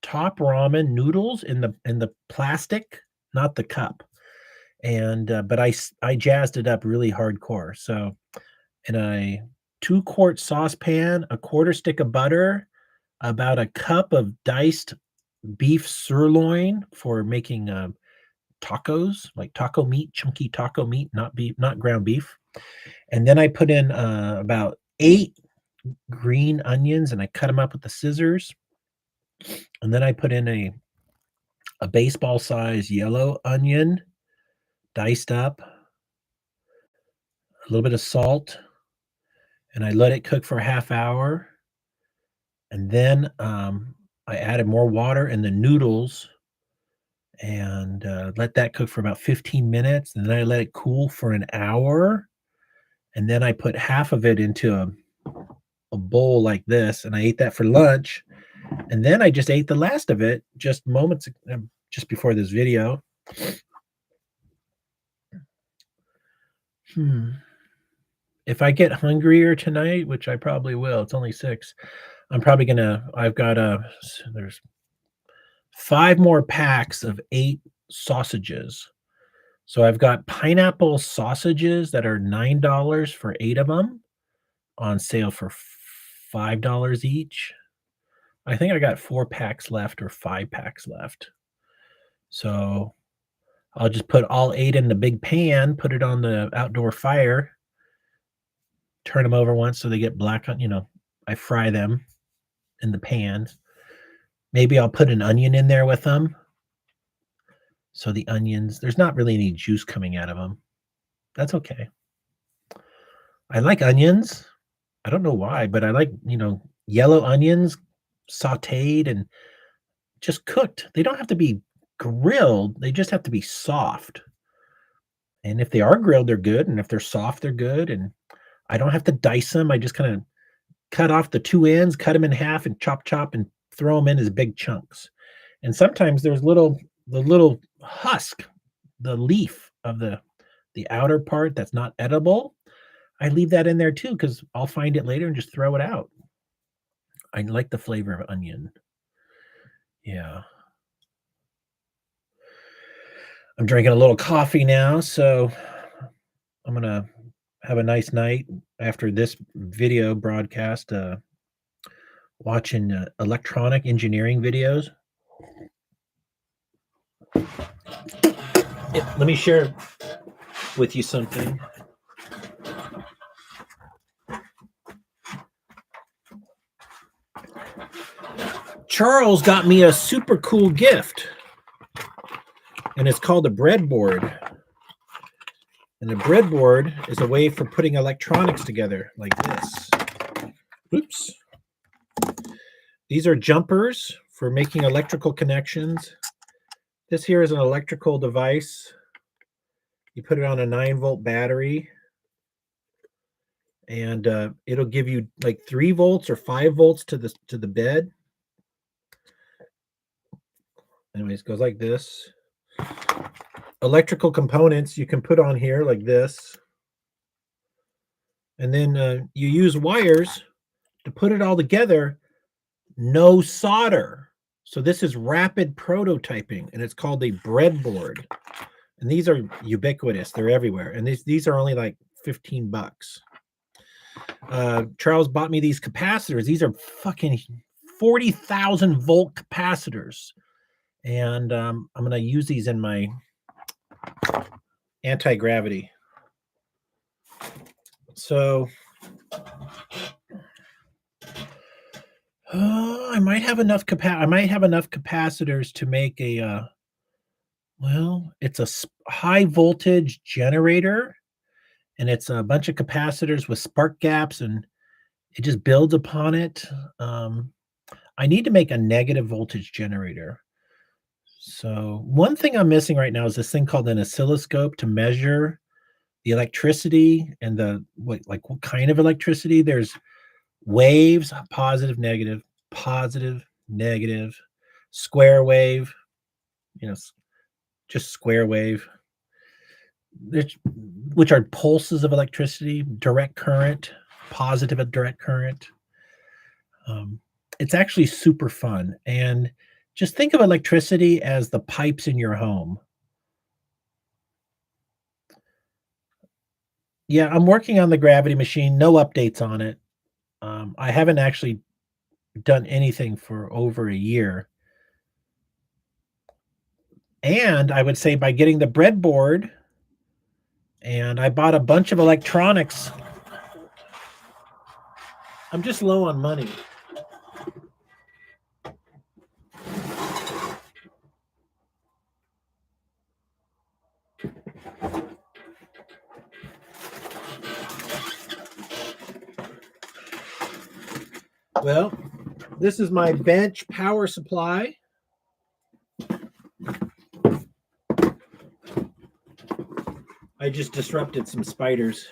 top ramen noodles in the plastic, not the cup. And but I jazzed it up really hardcore. So in a 2-quart saucepan, a quarter stick of butter, about a cup of diced beef sirloin for making tacos, like taco meat, chunky taco meat, not beef, not ground beef. And then I put in about 8 green onions and I cut them up with the scissors. And then I put in a baseball size yellow onion, diced up, a little bit of salt, and I let it cook for a half hour. And then I added more water in the noodles and let that cook for about 15 minutes. And then I let it cool for an hour. And then I put half of it into a bowl like this, and I ate that for lunch. And then I just ate the last of it just moments just before this video. If I get hungrier tonight, which I probably will, it's only 6, I've got there's 5 more packs of 8 sausages. So I've got pineapple sausages that are $9 for 8 of them, on sale for $5 each. I think I got 4 packs left or 5 packs left. So I'll just put all 8 in the big pan, put it on the outdoor fire, turn them over once so they get black on, I fry them in the pan. Maybe I'll put an onion in there with them. So the onions, there's not really any juice coming out of them. That's okay. I like onions. I don't know why, but I like, yellow onions sautéed and just cooked. They don't have to be grilled. They just have to be soft. And if they are grilled, they're good. And if they're soft, they're good. And I don't have to dice them. I just kind of cut off the 2 ends, cut them in half and chop and throw them in as big chunks. And sometimes there's the little husk, the leaf of the outer part that's not edible. I leave that in there too, because I'll find it later and just throw it out. I like the flavor of onion. Yeah. I'm drinking a little coffee now, so I'm gonna have a nice night after this video broadcast, watching electronic engineering videos. Let me share with you something. Charles got me a super cool gift, and it's called a breadboard. And a breadboard is a way for putting electronics together like this. Oops. These are jumpers for making electrical connections. This here is an electrical device. You put it on a 9-volt battery, and it'll give you like 3 volts or 5 volts to the bed. Anyways, it goes like this. Electrical components you can put on here like this. And then you use wires to put it all together. No solder. So this is rapid prototyping, and it's called a breadboard. And these are ubiquitous. They're everywhere. And these are only like $15. Charles bought me these capacitors. These are fucking 40,000 volt capacitors. And I'm going to use these in my anti-gravity. So I might have enough capacitors to make a it's a high voltage generator, and it's a bunch of capacitors with spark gaps, and it just builds upon it. I need to make a negative voltage generator. So one thing I'm missing right now is this thing called an oscilloscope to measure the electricity and what kind of electricity. There's waves, positive, negative, square wave, just square wave. which are pulses of electricity, direct current, positive direct current. Um, it's actually super fun. And just think of electricity as the pipes in your home. Yeah, I'm working on the gravity machine, no updates on it. I haven't actually done anything for over a year. And I would say by getting the breadboard, and I bought a bunch of electronics. I'm just low on money. Well, this is my bench power supply. I just disrupted some spiders.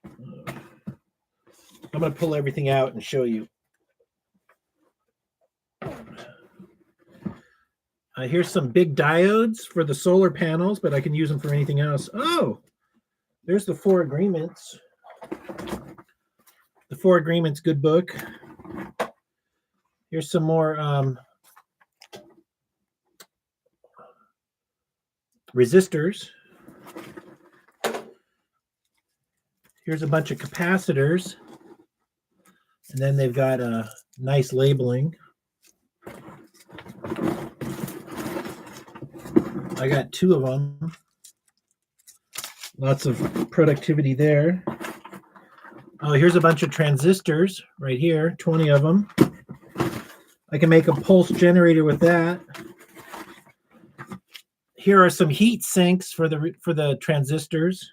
I'm going to pull everything out and show you. Here's some big diodes for the solar panels, but I can use them for anything else. Oh, there's the 4 agreements. The 4 agreements good book. Here's some more resistors. Here's a bunch of capacitors. And then they've got a nice labeling. I got 2 of them. Lots of productivity there. Oh, here's a bunch of transistors right here, 20 of them. I can make a pulse generator with that. Here are some heat sinks for the transistors.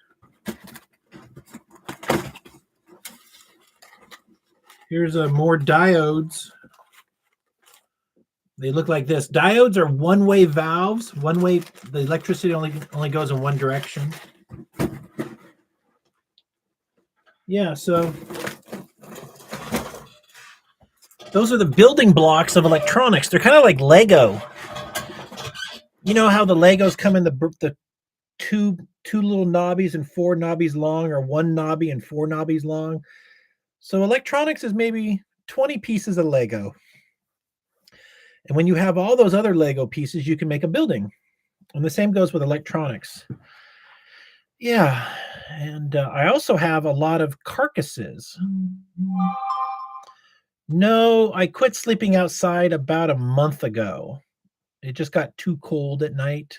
Here's more diodes. They look like this. Diodes are one-way valves. One-way, the electricity only goes in one direction. Yeah, so those are the building blocks of electronics. They're kind of like Lego. You know how the Legos come in the two little knobbies and 4 knobbies long, or 1 knobby and 4 knobbies long? So electronics is maybe 20 pieces of Lego. And when you have all those other Lego pieces, you can make a building. And the same goes with electronics. Yeah, and I also have a lot of carcasses. No, I quit sleeping outside about a month ago. It just got too cold at night.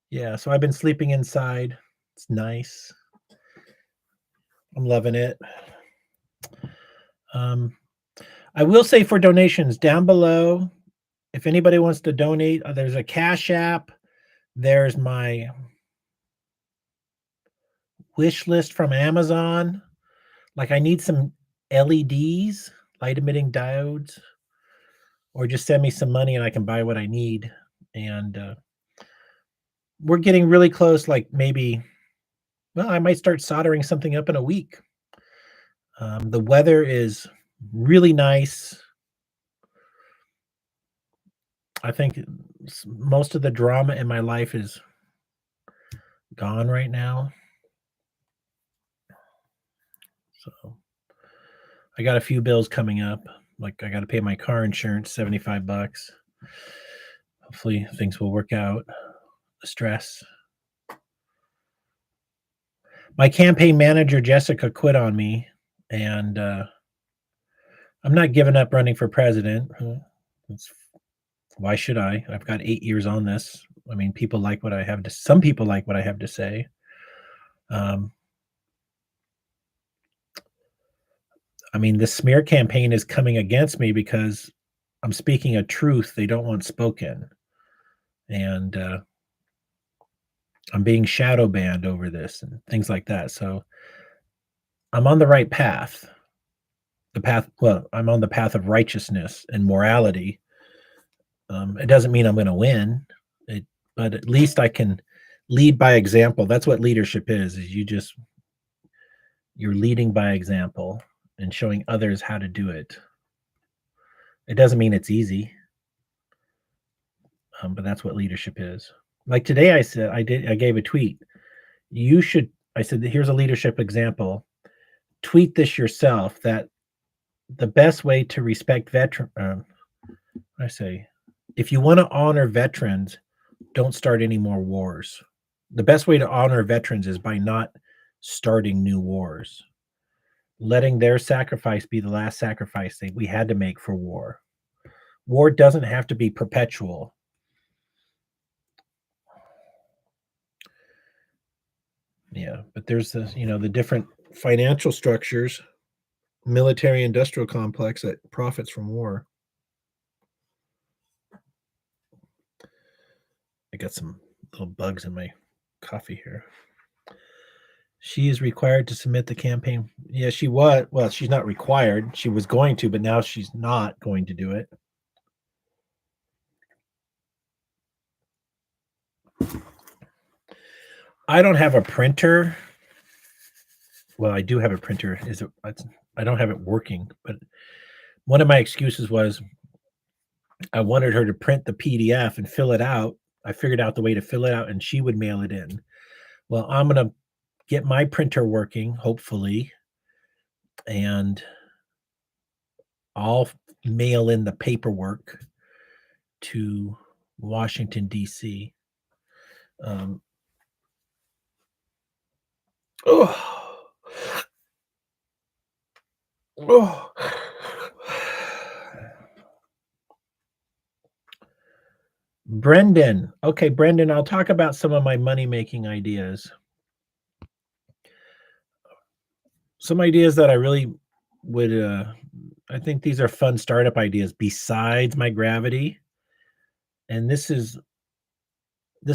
Yeah, so I've been sleeping inside. It's nice. I'm loving it. I will say for donations down below, if anybody wants to donate, there's a Cashapp. There's my wish list from Amazon. Like I need some LEDs, light emitting diodes, or just send me some money and I can buy what I need. And we're getting really close. Like maybe, well, I might start soldering something up in a week. The weather is really nice. I think most of the drama in my life is gone right now. So I got a few bills coming up. Like I got to pay my car insurance, $75. Hopefully things will work out. The stress. My campaign manager, Jessica, quit on me, and I'm not giving up running for president. Why should I? I've got 8 years on this. I mean, people like what I have to. Some people like what I have to say. I mean, the smear campaign is coming against me because I'm speaking a truth they don't want spoken, and I'm being shadow banned over this and things like that. So I'm on the right path. I'm on the path of righteousness and morality. It doesn't mean I'm going to win, but at least I can lead by example. That's what leadership is you're leading by example and showing others how to do it. It doesn't mean it's easy, but that's what leadership is. Like today, I gave a tweet. You should. I said, here's a leadership example. Tweet this yourself. That the best way to respect veteran. I say, if you want to honor veterans, don't start any more wars. The best way to honor veterans is by not starting new wars, letting their sacrifice be the last sacrifice that we had to make for war. War doesn't have to be perpetual. Yeah, but there's the different financial structures, military industrial complex that profits from war. I got some little bugs in my coffee here. She is required to submit the campaign. Yeah, she was. Well, she's not required. She was going to, but now she's not going to do it. I don't have a printer. Well, I do have a printer. I don't have it working, but one of my excuses was I wanted her to print the PDF and fill it out. I figured out the way to fill it out, and she would mail it in. Well, I'm gonna get my printer working, hopefully, and I'll mail in the paperwork to Washington, D.C. Oh, oh. Brendan. Okay, Brendan, I'll talk about some of my money-making ideas. Some ideas that I really would, I think these are fun startup ideas besides my gravity. And this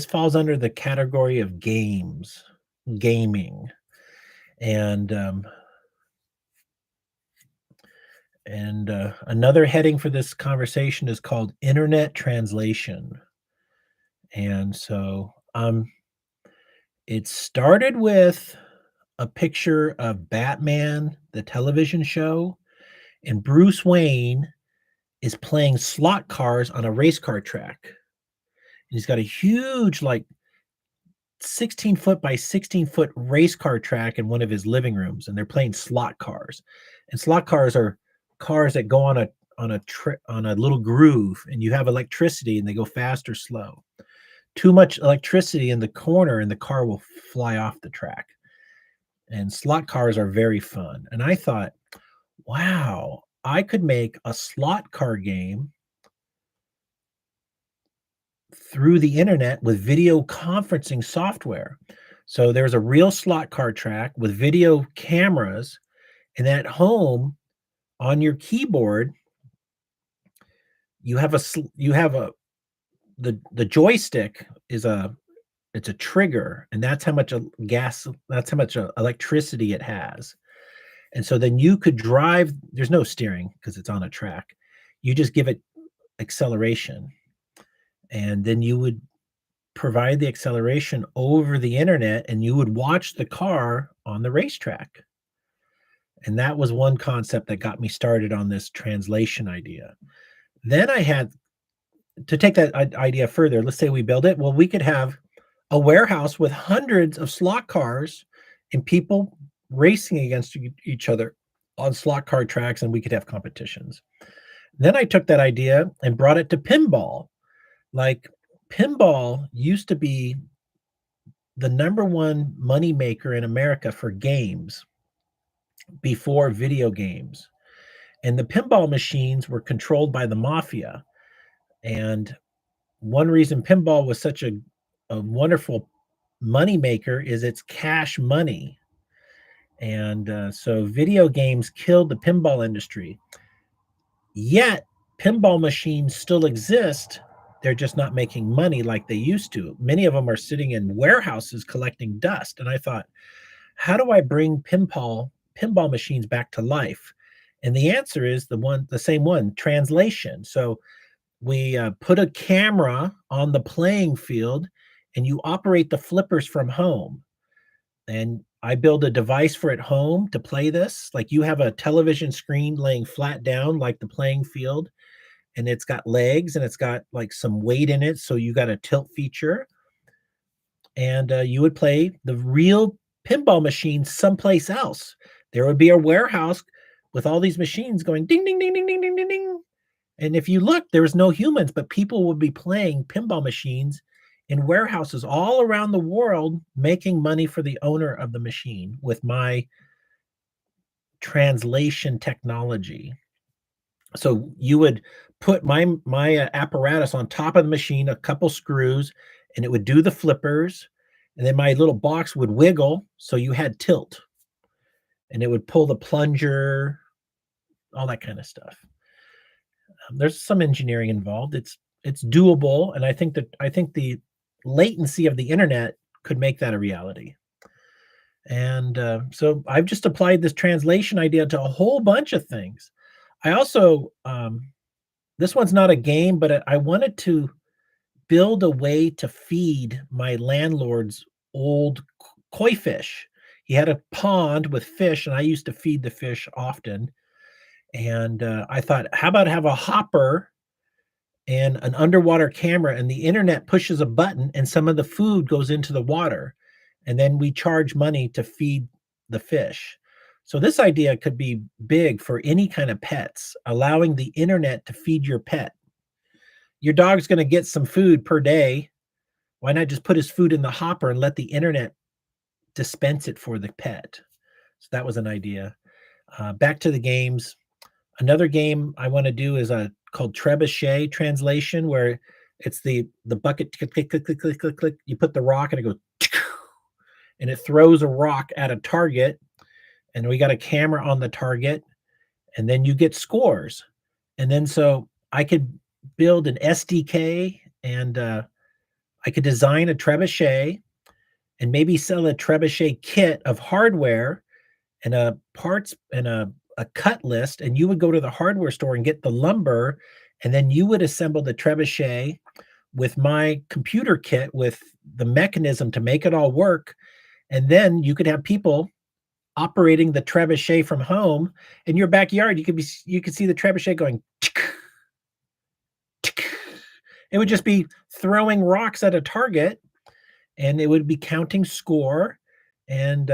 falls under the category of gaming. And another heading for this conversation is called internet translation. And so it started with a picture of Batman, the television show, and Bruce Wayne is playing slot cars on a race car track. And he's got a huge, like 16-foot by 16-foot race car track in one of his living rooms, and they're playing slot cars. And slot cars are cars that go on a little groove, and you have electricity, and they go fast or slow. Too much electricity in the corner, and the car will fly off the track. And slot cars are very fun. And I thought, wow, I could make a slot car game through the internet with video conferencing software. So there's a real slot car track with video cameras, and at home on your keyboard, the joystick it's a trigger, and that's how much electricity it has. And so then you could drive. There's no steering because it's on a track. You just give it acceleration, and then you would provide the acceleration over the internet, and you would watch the car on the racetrack. And that was one concept that got me started on this translation idea. Then I had to take that idea further. Let's say we build it. Well, we could have a warehouse with hundreds of slot cars and people racing against each other on slot car tracks, and we could have competitions. Then I took that idea and brought it to pinball. Like, pinball used to be the number one money maker in America for games before video games. And the pinball machines were controlled by the mafia. And one reason pinball was such a wonderful money maker is it's cash money. And so video games killed the pinball industry. Yet pinball machines still exist. They're just not making money like they used to. Many of them are sitting in warehouses collecting dust. And I thought, how do I bring pinball machines back to life? And the answer is the same one, translation. So we put a camera on the playing field, and you operate the flippers from home. And I build a device for at home to play this. Like, you have a television screen laying flat down like the playing field, and it's got legs, and it's got like some weight in it. So you got a tilt feature. and you would play the real pinball machine someplace else. There would be a warehouse with all these machines going ding, ding, ding, ding, ding, ding, ding, ding. And if you look, there was no humans, but people would be playing pinball machines in warehouses all around the world, making money for the owner of the machine with my translation technology. So you would put my apparatus on top of the machine, a couple screws, and it would do the flippers, and then my little box would wiggle, so you had tilt, and it would pull the plunger, all that kind of stuff. There's some engineering involved. It's doable, and I think the latency of the internet could make that a reality. And so I've just applied this translation idea to a whole bunch of things. I also this one's not a game, but I wanted to build a way to feed my landlord's old koi fish. He had a pond with fish, and I used to feed the fish often. And I thought, how about have a hopper and an underwater camera, and the internet pushes a button, and some of the food goes into the water, and then we charge money to feed the fish. So this idea could be big for any kind of pets, allowing the internet to feed your pet. Your dog's going to get some food per day. Why not just put his food in the hopper and let the internet dispense it for the pet? So that was an idea. Back to the games. Another game I want to do is called trebuchet translation, where it's the bucket click click click click click click click. You put the rock and it goes, and it throws a rock at a target, and we got a camera on the target, and then you get scores. And then so I could build an SDK, and I could design a trebuchet and maybe sell a trebuchet kit of hardware and a parts and a cut list, and you would go to the hardware store and get the lumber, and then you would assemble the trebuchet with my computer kit with the mechanism to make it all work. And then you could have people operating the trebuchet from home in your backyard. You could see the trebuchet going tick, tick. It would just be throwing rocks at a target, and it would be counting score, and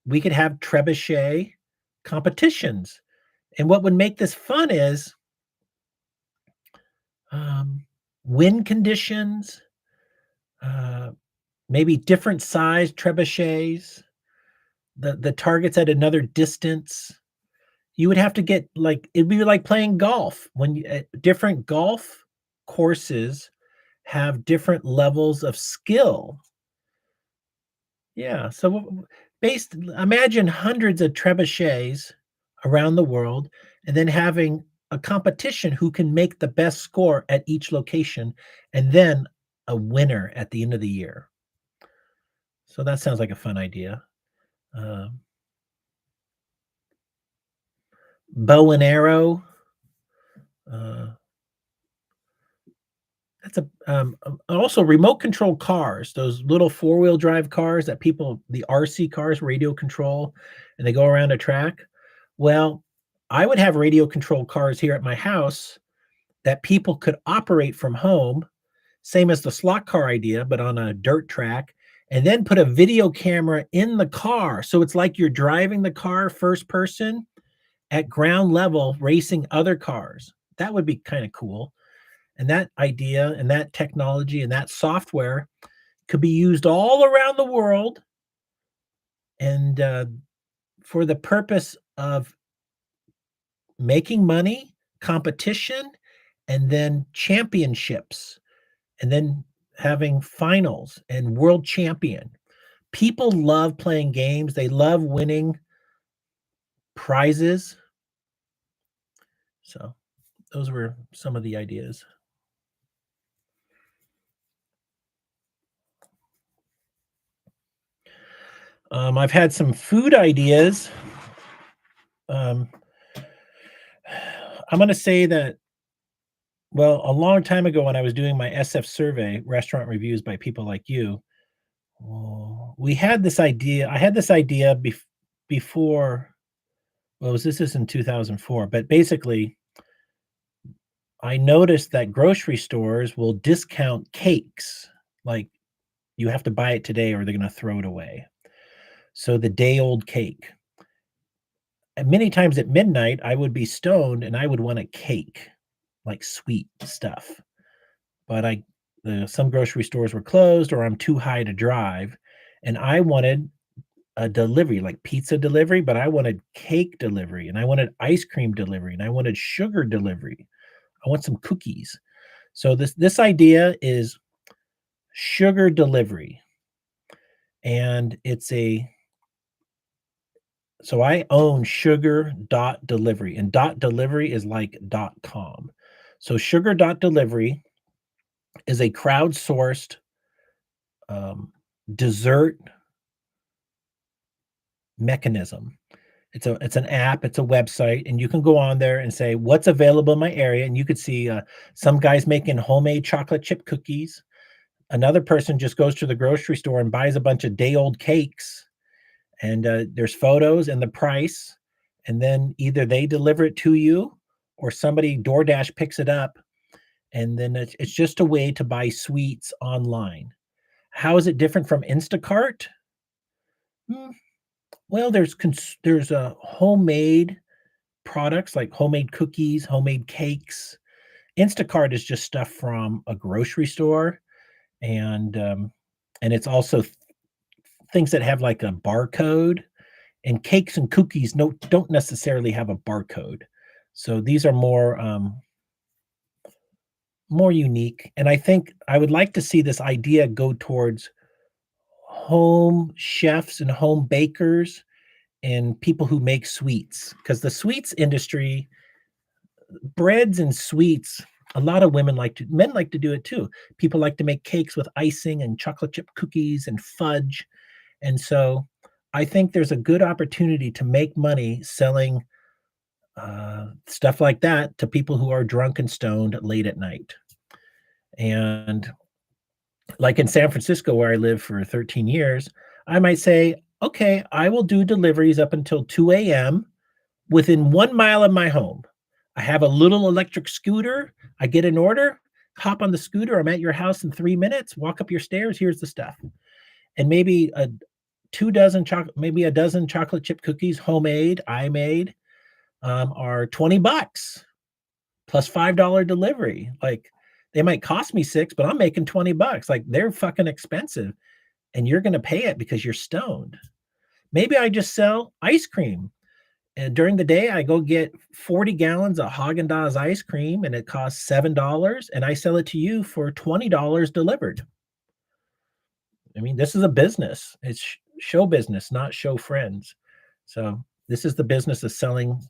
we could have trebuchet competitions. And what would make this fun is wind conditions, uh, maybe different size trebuchets, the targets at another distance. You would have to get like it'd be like playing golf when different golf courses have different levels of skill. Yeah, so based imagine hundreds of trebuchets around the world, and then having a competition who can make the best score at each location, and then a winner at the end of the year. So that sounds like a fun idea. Um, bow and arrow. Uh, that's also remote control cars, those little four-wheel drive cars that people, the RC cars, radio control, and they go around a track. Well, I would have radio control cars here at my house that people could operate from home, same as the slot car idea, but on a dirt track, and then put a video camera in the car. So it's like you're driving the car first person at ground level, racing other cars. That would be kind of cool. And that idea and that technology and that software could be used all around the world, and for the purpose of making money, competition, and then championships, and then having finals and world champion. People love playing games. They love winning prizes. So those were some of the ideas. I've had some food ideas. Um, I'm going to say that, well, a long time ago when I was doing my SF survey, restaurant reviews by people like you, we had this idea. I had this idea before. Well, this is in 2004, but basically, I noticed that grocery stores will discount cakes, like You have to buy it today or they're gonna throw it away. So the day-old cake. And many times at midnight, I would be stoned and I would want a cake, like sweet stuff. But some grocery stores were closed or I'm too high to drive, and I wanted a delivery, like pizza delivery, but I wanted cake delivery, and I wanted ice cream delivery, and I wanted sugar delivery. I want some cookies. So this idea is sugar delivery, and so I own sugar dot delivery, and dot delivery is like dot com. So sugar dot delivery is a crowdsourced um, dessert mechanism. It's an app, it's a website, and you can go on there and say, "What's available in my area?" And you could see, some guys making homemade chocolate chip cookies. Another person just goes to the grocery store and buys a bunch of day-old cakes, and, there's photos and the price, and then either they deliver it to you or somebody DoorDash picks it up, and then it's just a way to buy sweets online. How is it different from Instacart? Hmm, well, there's homemade products like homemade cookies, homemade cakes. Instacart is just stuff from a grocery store, and, it's also things that have, like, a barcode, and cakes and cookies don't necessarily have a barcode. So these are more unique, and I think I would like to see this idea go towards home chefs and home bakers and people who make sweets, because the sweets industry, breads and sweets, a lot of men like to do it too. People like to make cakes with icing and chocolate chip cookies and fudge, and so I think there's a good opportunity to make money selling, stuff like that to people who are drunk and stoned late at night, and like in San Francisco, where I lived for 13 years, I might say, "Okay, I will do deliveries up until 2 AM within 1 mile of my home. I have a little electric scooter. I get an order, hop on the scooter. I'm at your house in 3 minutes. Walk up your stairs. Here's the stuff." And maybe maybe a dozen chocolate chip cookies, homemade, I made, are 20 bucks plus $5 delivery. Like, they might cost me 6, but I'm making 20 bucks. Like, they're fucking expensive, and you're gonna pay it because you're stoned. Maybe I just sell ice cream. And during the day, I go get 40 gallons of Haagen-Dazs ice cream, and it costs $7, and I sell it to you for $20 delivered. I mean, this is a business. It's show business, not show friends. So this is the business of selling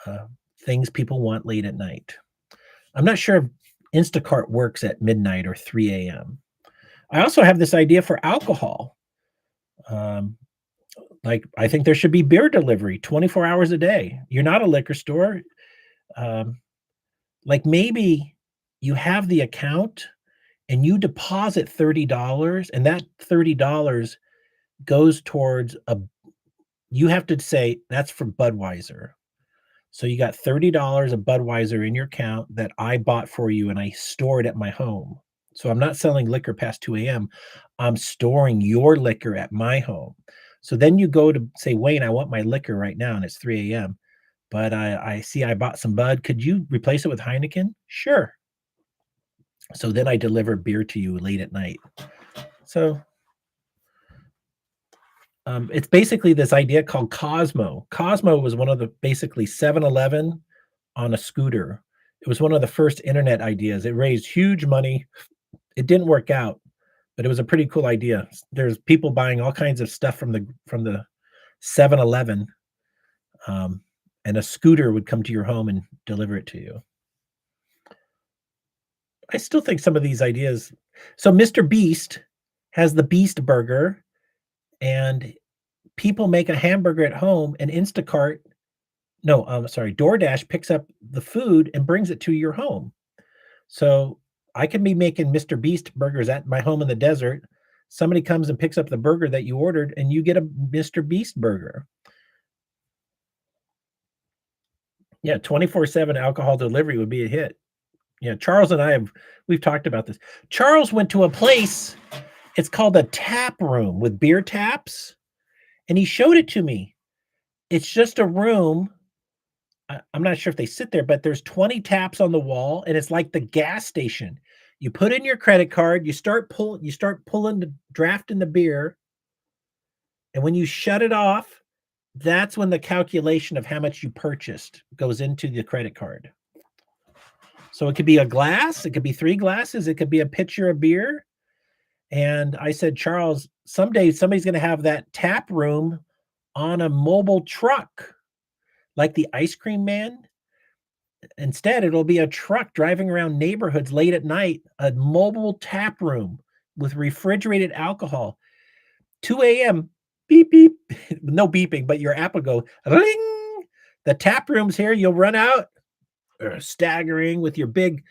uh, things people want late at night. I'm not sure if Instacart works at midnight or 3 a.m. I also have this idea for alcohol. Um, like, I think there should be beer delivery 24 hours a day. You're not a liquor store. Um, like, maybe you have the account and you deposit $30, and that $30 goes towards you have to say, "That's for Budweiser." So you got $30 of Budweiser in your account that I bought for you, and I store it at my home. So I'm not selling liquor past 2 AM. I'm storing your liquor at my home. So then you go to say, "Wayne, I want my liquor right now," and it's 3 AM, but I see I bought some Bud. Could you replace it with Heineken? Sure. So then I deliver beer to you late at night. So, it's basically this idea called Cosmo. Cosmo was one of the basically 7-Eleven on a scooter. It was one of the first internet ideas. It raised huge money. It didn't work out, but it was a pretty cool idea. There's people buying all kinds of stuff from the 7-Eleven, um, and a scooter would come to your home and deliver it to you. I still think some of these ideas. So Mr. Beast has the Beast Burger, and people make a hamburger at home, and Instacart no, sorry, DoorDash picks up the food and brings it to your home. So I can be making Mr. Beast burgers at my home in the desert. Somebody comes and picks up the burger that you ordered, and you get a Mr. Beast burger. Yeah, 24/7 alcohol delivery would be a hit. Yeah, Charles and I we've talked about this. Charles went to a place It's called a tap room with beer taps, and he showed it to me. It's just a room. I'm not sure if they sit there, but there's 20 taps on the wall, and it's like the gas station. You put in your credit card, you start pulling drafting the beer, and when you shut it off, that's when the calculation of how much you purchased goes into the credit card. So it could be a glass, it could be 3 glasses, it could be a pitcher of beer. And I said, Charles, someday somebody's going to have that tap room on a mobile truck, like the ice cream man. Instead, it'll be a truck driving around neighborhoods late at night, a mobile tap room with refrigerated alcohol. 2 a.m., beep, beep, no beeping, but your app will go, ring. The tap room's here. You'll run out, staggering with your big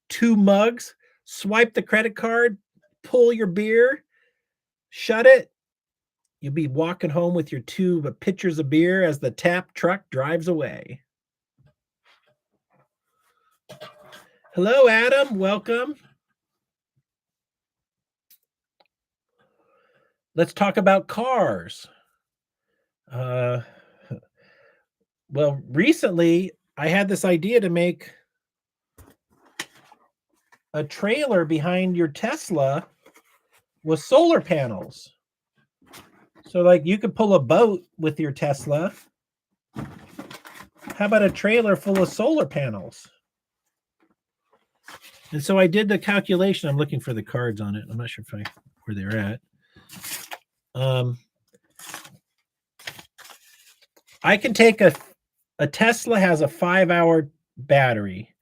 2 mugs, swipe the credit card, pull your beer, shut it. You'll be walking home with your 2 pitchers of beer as the tap truck drives away. Hello, Adam. Welcome. Let's talk about cars. Well, recently I had this idea to make a trailer behind your Tesla with solar panels. So like you could pull a boat with your Tesla. How about a trailer full of solar panels? And so I did the calculation. I'm looking for the cards on it. I'm not sure where they're at. I can take a Tesla has a 5-hour battery,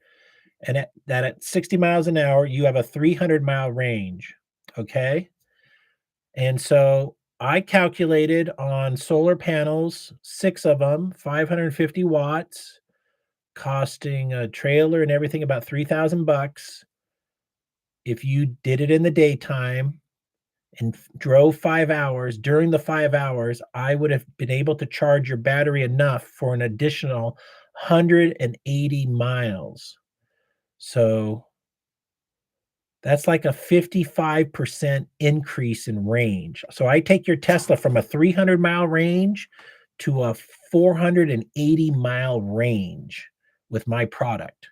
and at 60 miles an hour, you have a 300-mile range. Okay. And so I calculated on solar panels, 6 of them, 550 watts, costing a trailer and everything about $3,000. If you did it in the daytime and drove 5 hours, during the 5 hours, I would have been able to charge your battery enough for an additional 180 miles. So that's like a 55% increase in range. So I take your Tesla from a 300-mile range to a 480-mile range with my product.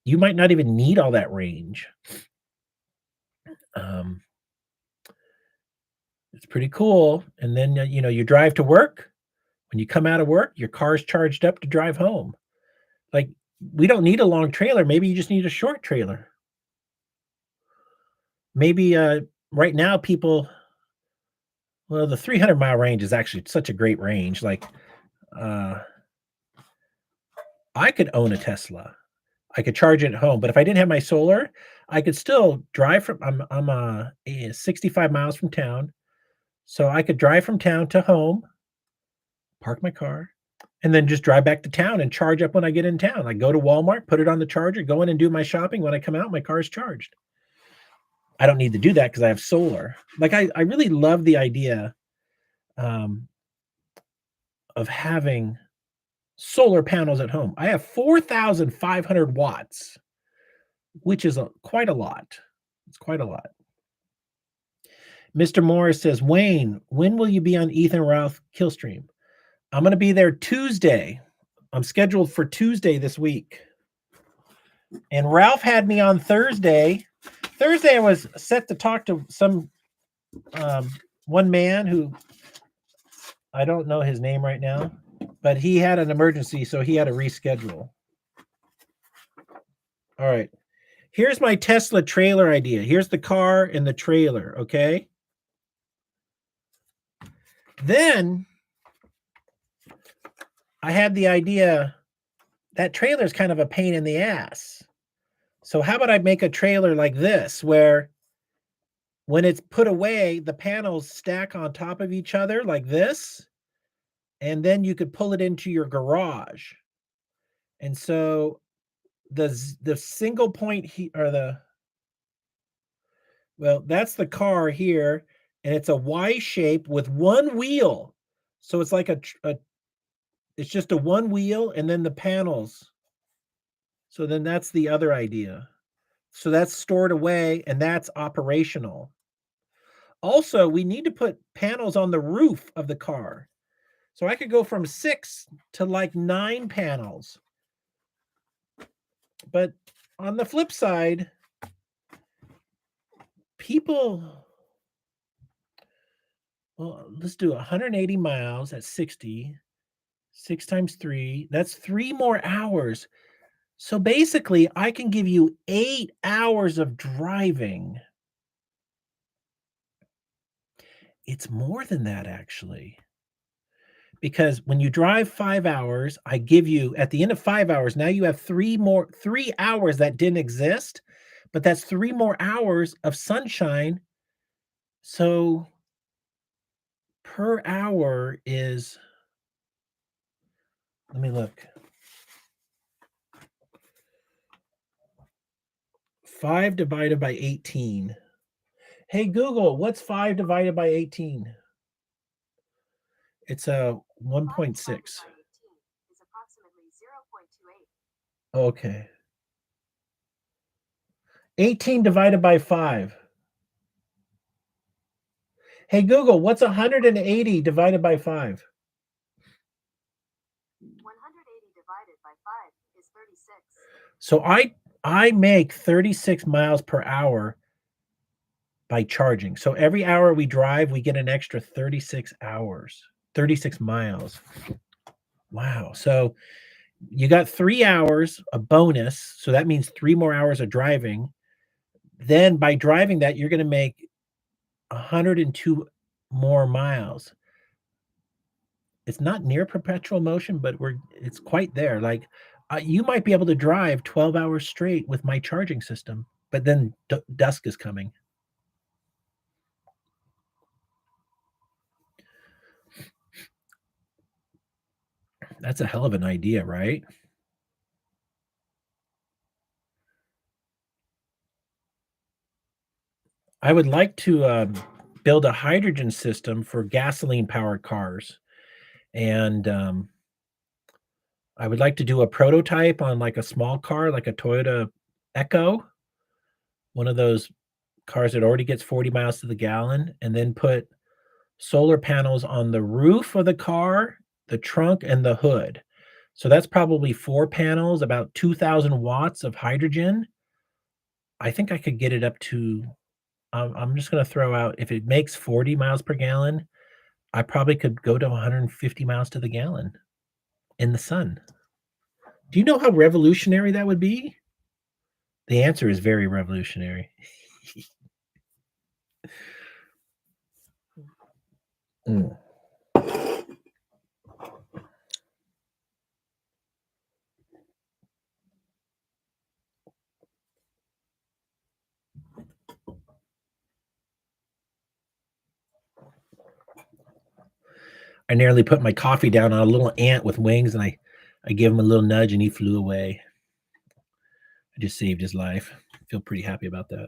You might not even need all that range. It's pretty cool. And then, you drive to work. When you come out of work, your car's charged up to drive home. Like, we don't need a long trailer. Maybe you just need a short trailer. Maybe right now the 300-mile range is actually such a great range. Like, I could own a Tesla. I could charge it at home, but if I didn't have my solar, I could still drive from. I'm 65 miles from town, so I could drive from town to home, park my car, and then just drive back to town and charge up when I get in town. Like go to Walmart, put it on the charger, go in and do my shopping. When I come out, my car is charged. I don't need to do that because I have solar. Like I really love the idea of having solar panels at home. I have 4,500 watts, which is quite a lot. It's quite a lot. Mr. Morris says, Wayne, when will you be on Ethan Ralph Killstream? I'm going to be there Tuesday. I'm scheduled for Tuesday this week. And Ralph had me on Thursday. Thursday I was set to talk to some one man who I don't know his name right now, but he had an emergency, so he had to reschedule. All right. Here's my Tesla trailer idea. Here's the car and the trailer, okay? Then I had the idea that trailer is kind of a pain in the ass. So how about I make a trailer like this, where when it's put away, the panels stack on top of each other like this, and then you could pull it into your garage. And so the single point that's the car here, and it's a Y shape with one wheel. So it's like it's just a one wheel and then the panels. So then that's the other idea. So that's stored away and that's operational. Also, we need to put panels on the roof of the car. So I could go from 6 to like 9 panels. But on the flip side, people, well, let's do 180 miles at 60, 6 times 3, that's 3 more hours. So basically, I can give you 8 hours of driving. It's more than that, actually. Because when you drive 5 hours, I give you at the end of 5 hours, now you have 3 hours that didn't exist, but that's 3 more hours of sunshine. So per hour is, let me look. 5 divided by 18. Hey, Google, what's 5 divided by 18? It's a 1.6. Okay. 18 divided by 5. Hey, Google, what's 180 divided by 5? 180 divided by 5 is 36. So I make 36 miles per hour by charging. So every hour we drive, we get an extra 36 hours, 36 miles. Wow. So you got 3 hours, a bonus. So that means 3 more hours of driving. Then by driving that, you're going to make 102 more miles. It's not near perpetual motion, but it's quite there. Like you might be able to drive 12 hours straight with my charging system, but then dusk is coming. That's a hell of an idea, right? I would like to build a hydrogen system for gasoline-powered cars, and I would like to do a prototype on, like, a small car, like a Toyota Echo, one of those cars that already gets 40 miles to the gallon, and then put solar panels on the roof of the car, the trunk, and the hood. So that's probably 4 panels, about 2,000 watts of hydrogen. I think I could get it up to I'm just gonna throw out if it makes 40 miles per gallon, I probably could go to 150 miles to the gallon in the sun. Do you know how revolutionary that would be? The answer is very revolutionary. Mm. I nearly put my coffee down on a little ant with wings, and I gave him a little nudge, and he flew away. I just saved his life. I feel pretty happy about that.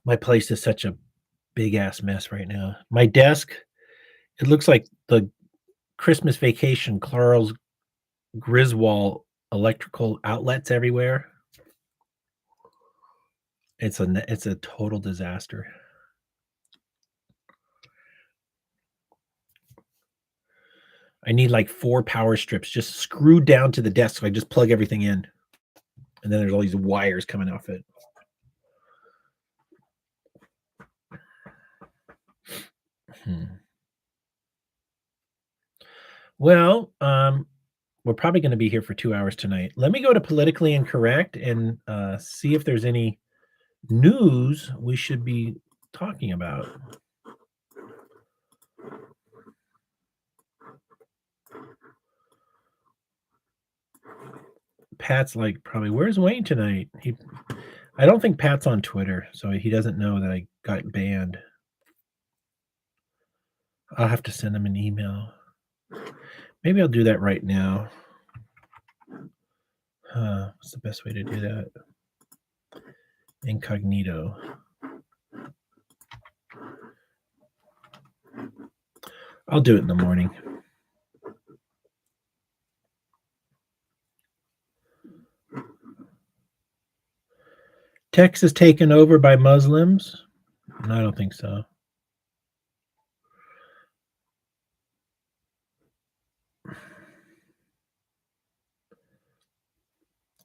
My place is such a big-ass mess right now. My desk, it looks like the Christmas Vacation Carl's Griswold electrical outlets everywhere. It's a total disaster. I need like 4 power strips just screwed down to the desk, so I just plug everything in, and then there's all these wires coming off it. Well, we're probably gonna be here for 2 hours tonight. Let me go to Politically Incorrect and, see if there's any news we should be talking about. Pat's like, probably, "Where's Wayne tonight?" I don't think Pat's on Twitter, so he doesn't know that I got banned. I'll have to send him an email. Maybe I'll do that right now. What's the best way to do that? Incognito. I'll do it in the morning. Texas taken over by Muslims? No, I don't think so.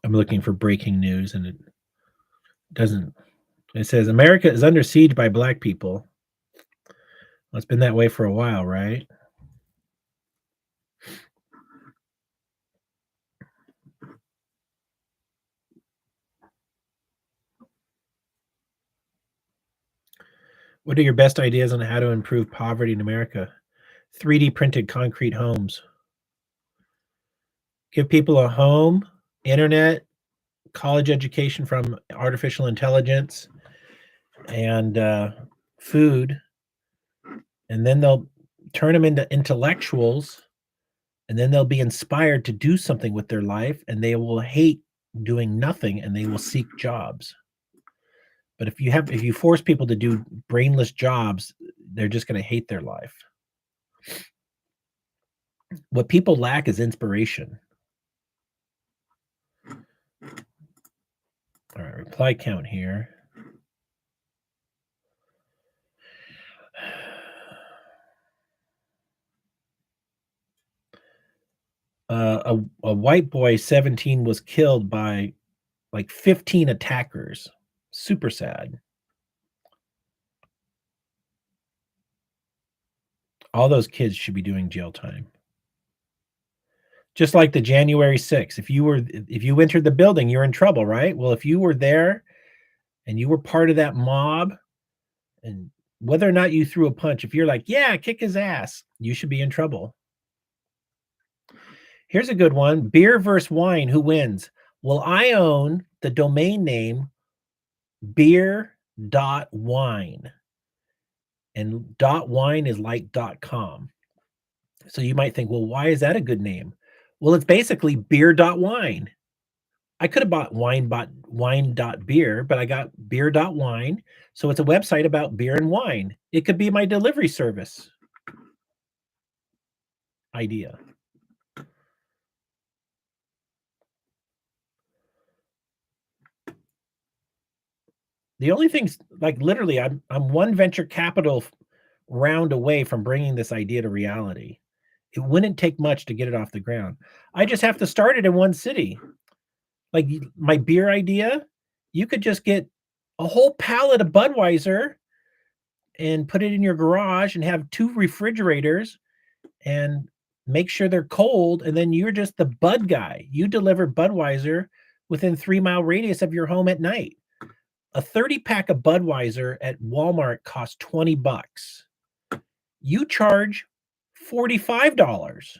I'm looking for breaking news and it doesn't. It says America is under siege by black people. Well, it's been that way for a while, right? What are your best ideas on how to improve poverty in America? 3D printed concrete homes. Give people a home, internet, college education from artificial intelligence, and food, and then they'll turn them into intellectuals, and then they'll be inspired to do something with their life, and they will hate doing nothing, and they will seek jobs. But if you force people to do brainless jobs, they're just going to hate their life. What people lack is inspiration. All right, reply count here. A white boy, 17, was killed by like 15 attackers. Super sad. All those kids should be doing jail time. Just like the January 6th. If you entered the building, you're in trouble, right? Well, if you were there and you were part of that mob, and whether or not you threw a punch, if you're like, yeah, kick his ass, you should be in trouble. Here's a good one. Beer versus wine, who wins? Well, I own the domain name beer.wine. And .wine is like .com. So you might think, well, why is that a good name? Well, it's basically beer.wine. I could have bought wine.beer, but I got beer.wine. So it's a website about beer and wine. It could be my delivery service idea. The only thing's like literally, I'm one venture capital round away from bringing this idea to reality. It wouldn't take much to get it off the ground. I just have to start it in one city. Like my beer idea, you could just get a whole pallet of Budweiser and put it in your garage and have 2 refrigerators and make sure they're cold, and then you're just the Bud guy. You deliver Budweiser within 3-mile radius of your home at night. A 30-pack of Budweiser at Walmart costs $20. You charge $45.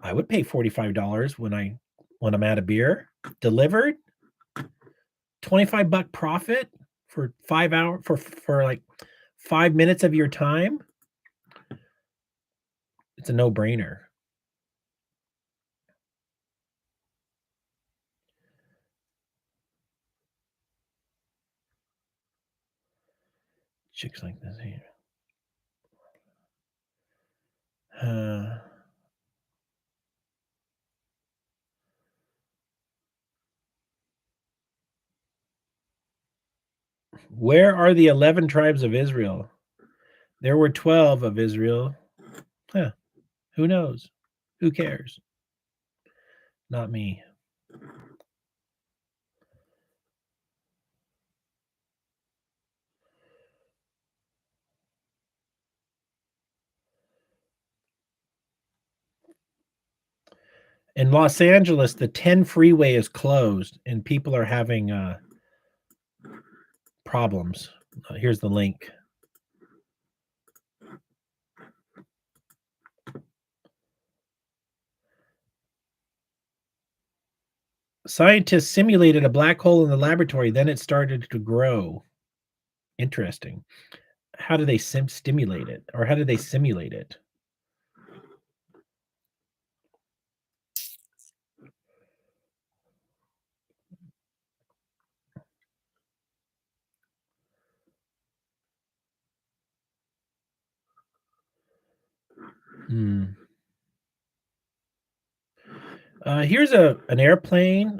I would pay $45 when I'm out of beer. Delivered, $25 profit for 5 hours for like 5 minutes of your time. It's a no-brainer. Chicks like this here. Where are the 11 tribes of Israel? There were 12 of Israel. Huh. Who knows? Who cares? Not me. In Los Angeles, the 10 freeway is closed and people are having problems. Here's the link. Scientists simulated a black hole in the laboratory, then it started to grow. Interesting. How do they stimulate it? Or how do they simulate it? Here's an airplane,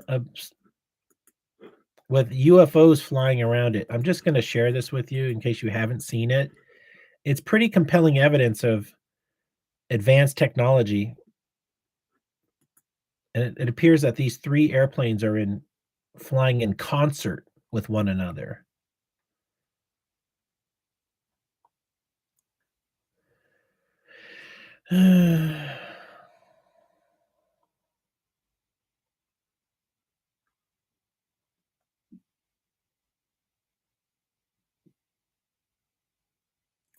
with UFOs flying around it. I'm just going to share this with you in case you haven't seen it. It's pretty compelling evidence of advanced technology. And it appears that these 3 airplanes are flying in concert with one another.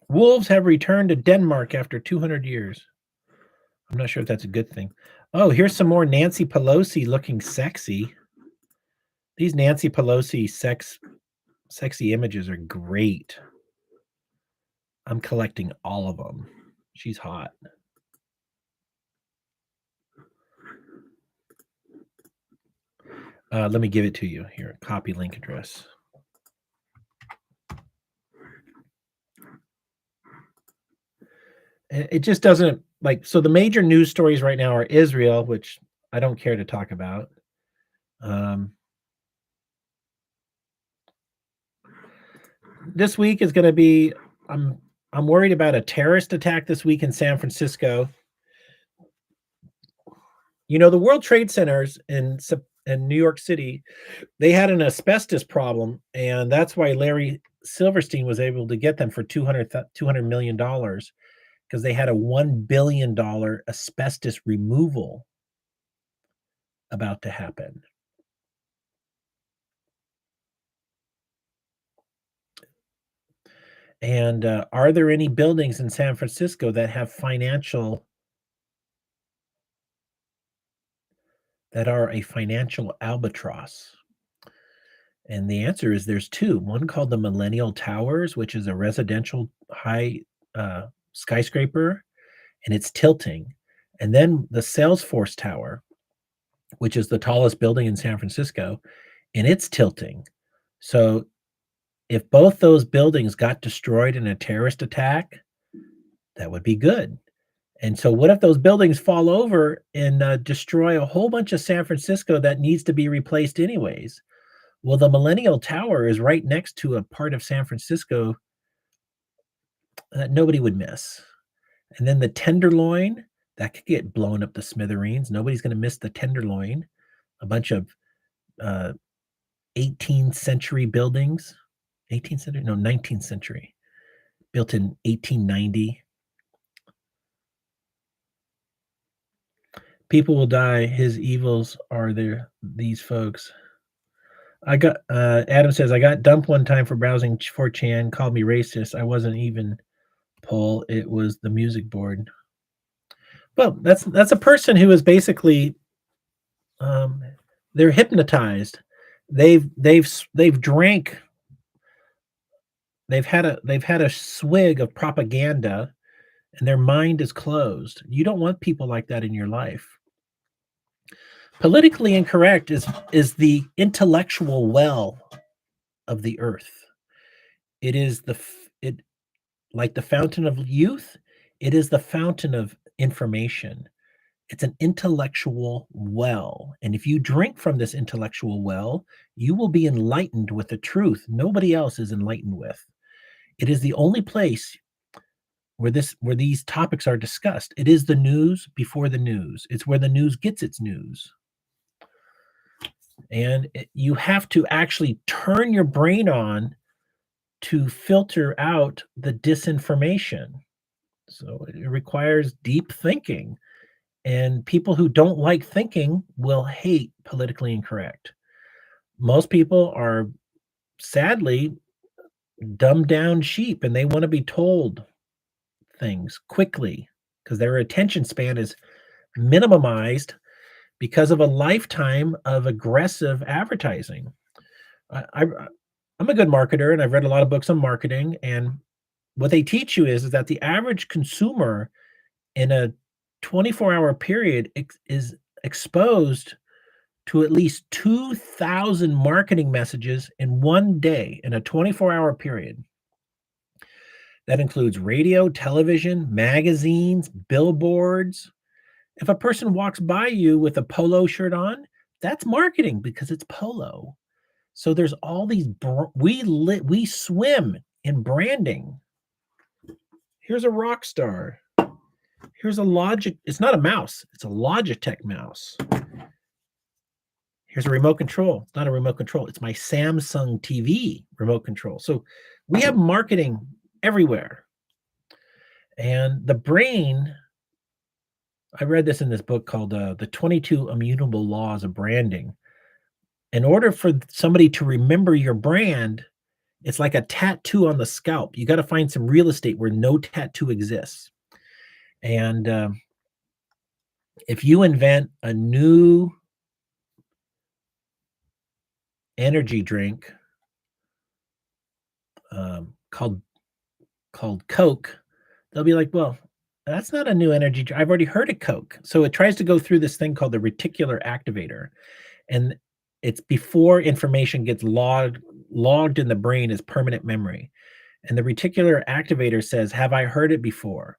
Wolves have returned to Denmark after 200 years. I'm not sure if that's a good thing. Oh, here's some more Nancy Pelosi looking sexy. These Nancy Pelosi sexy images are great. I'm collecting all of them. She's hot. Let me give it to you here. Copy link address. It just doesn't so the major news stories right now are Israel, which I don't care to talk about. This week is going to be I'm worried about a terrorist attack this week in San Francisco. You know, the World Trade Centers in New York City, they had an asbestos problem, and that's why Larry Silverstein was able to get them for $200 million because they had a $1 billion asbestos removal about to happen. And are there any buildings in San Francisco that have that are a financial albatross? And the answer is there's 2. One called the Millennial Towers, which is a residential high skyscraper, and it's tilting. And then the Salesforce Tower, which is the tallest building in San Francisco, and it's tilting. So if both those buildings got destroyed in a terrorist attack, that would be good. And so what if those buildings fall over and destroy a whole bunch of San Francisco that needs to be replaced anyways? Well, the Millennial Tower is right next to a part of San Francisco that nobody would miss. And then the Tenderloin, that could get blown up to smithereens. Nobody's going to miss the Tenderloin. A bunch of 18th century buildings. 18th century? No, 19th century. Built in 1890. People will die. His evils are these folks. I got Adam says I got dumped one time for browsing 4chan, called me racist. I wasn't even Paul, it was the music board. Well, that's a person who is basically they're hypnotized. They've drank. They've had a swig of propaganda, and their mind is closed. You don't want people like that in your life. Politically incorrect is the intellectual well of the earth. It is like the fountain of youth. It is the fountain of information. It's an intellectual well. And if you drink from this intellectual well, you will be enlightened with the truth nobody else is enlightened with. It is the only place where these topics are discussed. It is the news before the news. It's where the news gets its news. And you have to actually turn your brain on to filter out the disinformation. So it requires deep thinking. And people who don't like thinking will hate politically incorrect. Most people are sadly dumbed down sheep, and they want to be told things quickly because their attention span is minimized because of a lifetime of aggressive advertising. I'm a good marketer, and I've read a lot of books on marketing, and what they teach you is that the average consumer in a 24-hour period is exposed to at least 2,000 marketing messages in one day in a 24-hour period. That includes radio, television, magazines, billboards. If a person walks by you with a polo shirt on, that's marketing because it's polo. So there's all these we swim in branding. Here's a rock star. Here's a Logic. It's not a mouse. It's a Logitech mouse. Here's a remote control. It's not a remote control. It's my Samsung TV remote control. So we have marketing everywhere. And the brain, I read this in this book called The 22 Immutable Laws of Branding. In order for somebody to remember your brand, it's like a tattoo on the scalp. You got to find some real estate where no tattoo exists. And if you invent a new energy drink called Coke, they'll be like, well, that's not a new energy drink. I've already heard of Coke. So it tries to go through this thing called the reticular activator. And it's before information gets logged in the brain as permanent memory. And the reticular activator says, have I heard it before?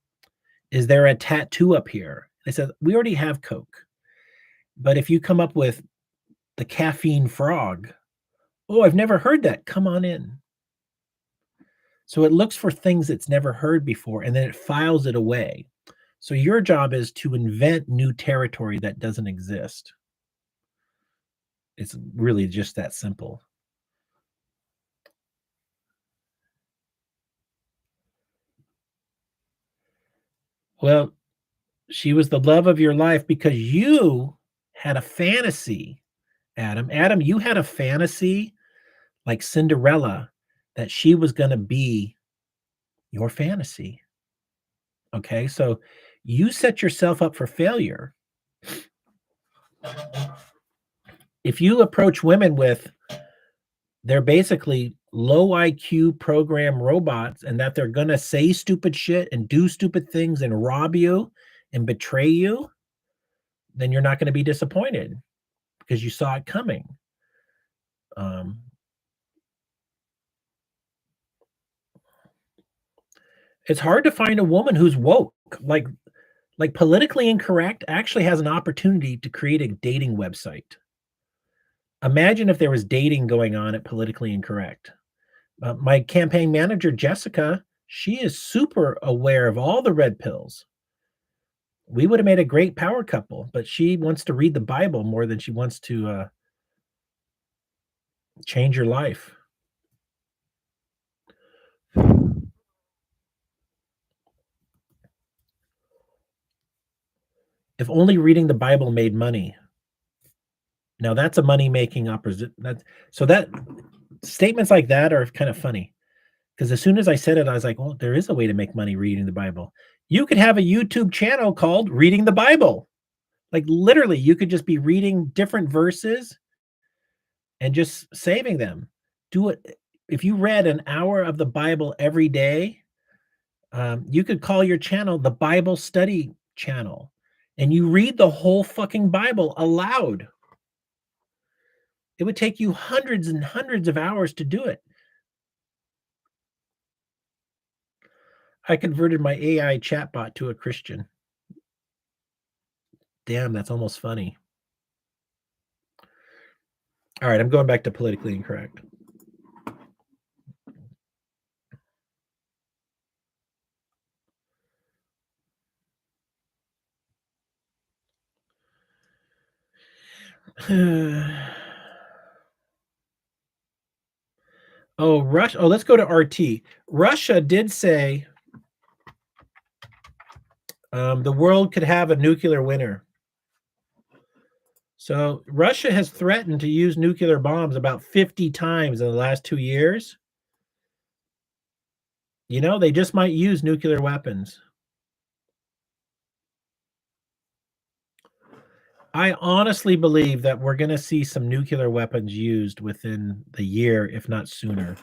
Is there a tattoo up here? They said, we already have Coke. But if you come up with the caffeine frog, oh, I've never heard that. Come on in. So it looks for things it's never heard before, and then it files it away. So your job is to invent new territory that doesn't exist. It's really just that simple. Well, she was the love of your life because you had a fantasy, Adam. Adam, you had a fantasy like Cinderella that she was going to be your fantasy. Okay, so you set yourself up for failure. If you approach women with they're basically low IQ program robots and that they're going to say stupid shit and do stupid things and rob you and betray you, then you're not going to be disappointed because you saw it coming. It's hard to find a woman who's woke. Like Politically Incorrect actually has an opportunity to create a dating website. Imagine if there was dating going on at Politically Incorrect. My campaign manager, Jessica, she is super aware of all the red pills. We would have made a great power couple, but she wants to read the Bible more than she wants to change your life. If only reading the Bible made money. Now that's a money-making opposite. That statements like that are kind of funny because as soon as I said it, I was like, well, there is a way to make money reading the Bible. You could have a YouTube channel called Reading the Bible. Like literally, you could just be reading different verses and just saving them. Do it. If you read an hour of the Bible every day, you could call your channel the Bible Study Channel, and you read the whole fucking Bible aloud. It would take you hundreds and hundreds of hours to do it. I converted my AI chatbot to a Christian. Damn, that's almost funny. All right, I'm going back to Politically Incorrect. Oh, Russia. Oh, let's go to RT. Russia did say the world could have a nuclear winter. So Russia has threatened to use nuclear bombs about 50 times in the last 2 years. You know, they just might use nuclear weapons. I honestly believe that we're going to see some nuclear weapons used within the year, if not sooner.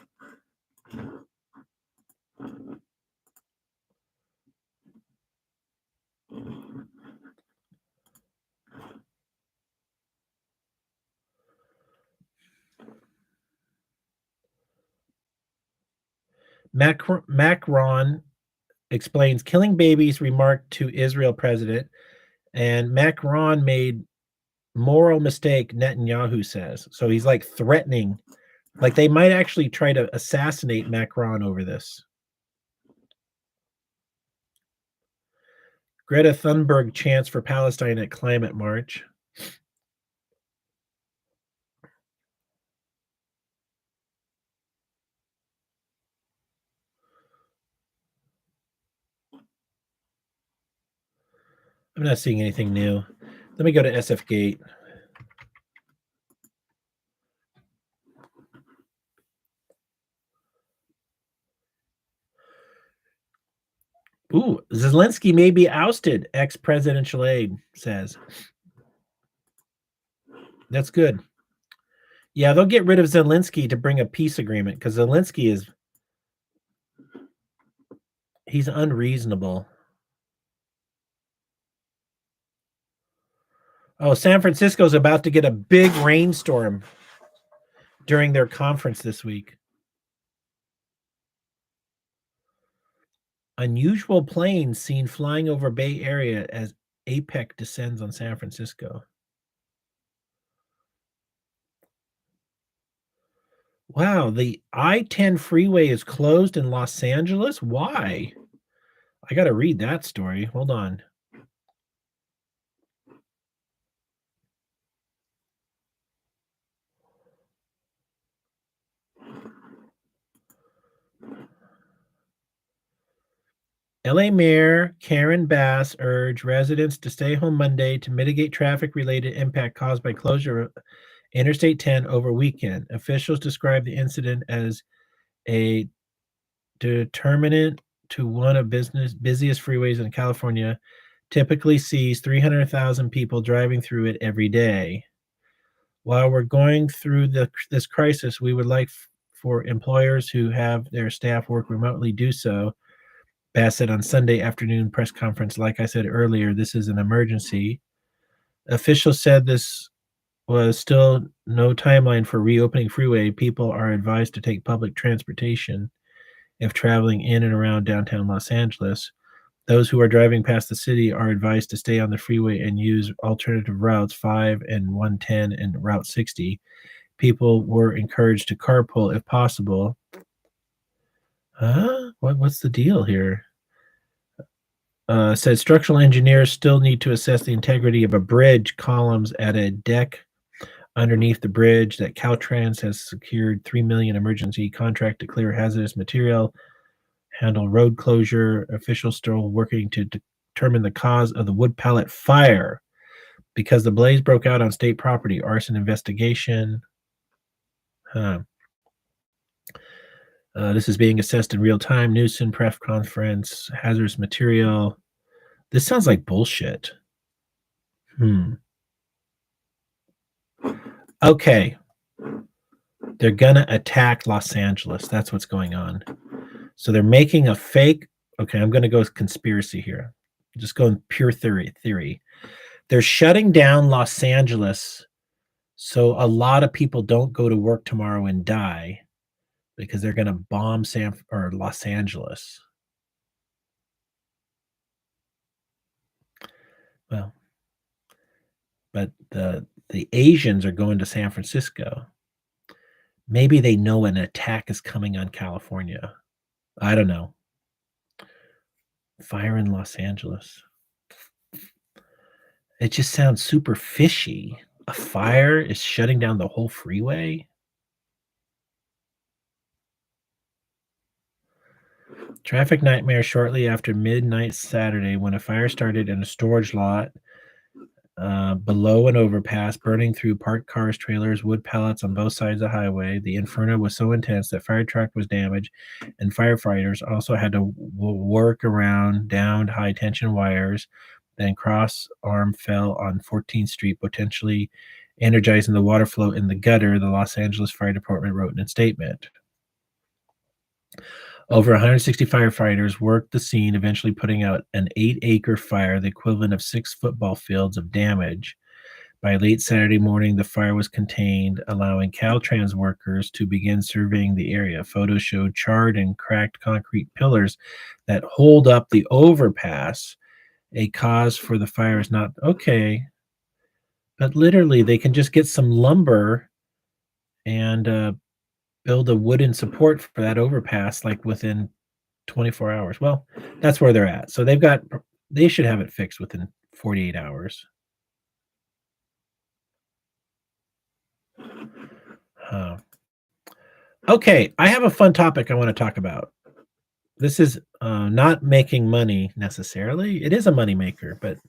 Macron explains killing babies remark to Israel president, and Macron made moral mistake, Netanyahu says. So he's like threatening Like they might actually try to assassinate Macron over this. Greta Thunberg chants for Palestine at climate march. I'm not seeing anything new. Let me go to SF Gate. Ooh, Zelensky may be ousted, ex-presidential aide says. That's good. Yeah, they'll get rid of Zelensky to bring a peace agreement because Zelensky he's unreasonable. Oh, San Francisco's about to get a big rainstorm during their conference this week. Unusual planes seen flying over Bay Area as APEC descends on San Francisco. Wow, the I-10 freeway is closed in Los Angeles? Why? I got to read that story. Hold on. LA Mayor Karen Bass urged residents to stay home Monday to mitigate traffic-related impact caused by closure of Interstate 10 over weekend. Officials described the incident as a determinant to one of busiest freeways in California, typically sees 300,000 people driving through it every day. While we're going through this crisis, we would like for employers who have their staff work remotely do so. Bass said on Sunday afternoon press conference, like I said earlier, this is an emergency. Officials said this was still no timeline for reopening freeway. People are advised to take public transportation if traveling in and around downtown Los Angeles. Those who are driving past the city are advised to stay on the freeway and use alternative routes 5 and 110 and Route 60. People were encouraged to carpool if possible. What's the deal here? Said structural engineers still need to assess the integrity of a bridge columns at a deck underneath the bridge. That Caltrans has secured $3 million emergency contract to clear hazardous material, handle road closure. Officials still working to determine the cause of the wood pallet fire because the blaze broke out on state property. Arson investigation. This is being assessed in real time. Newsom press conference. Hazardous material. This sounds like bullshit. Okay. They're gonna attack Los Angeles. That's what's going on. So they're making a fake. Okay, I'm gonna go with conspiracy here. Just going pure theory. They're shutting down Los Angeles so a lot of people don't go to work tomorrow and die because they're gonna bomb Los Angeles. Well, but the Asians are going to San Francisco. Maybe they know an attack is coming on California. I don't know. Fire in Los Angeles. It just sounds super fishy. A fire is shutting down the whole freeway? Traffic nightmare shortly after midnight Saturday when a fire started in a storage lot below an overpass, burning through parked cars, trailers, wood pallets on both sides of the highway. The inferno was so intense that fire truck was damaged, and firefighters also had to work around downed high-tension wires. Then cross arm fell on 14th Street, potentially energizing the water flow in the gutter, the Los Angeles Fire Department wrote in a statement. Over 160 firefighters worked the scene, eventually putting out an 8-acre fire, the equivalent of 6 football fields of damage. By late Saturday morning, the fire was contained, allowing Caltrans workers to begin surveying the area. Photos showed charred and cracked concrete pillars that hold up the overpass. A cause for the fire is not okay, but literally they can just get some lumber and build a wooden support for that overpass like within 24 hours. Well, that's where they're at. So they should have it fixed within 48 hours. Huh. Okay, I have a fun topic I want to talk about. This is not making money necessarily. It is a money maker, but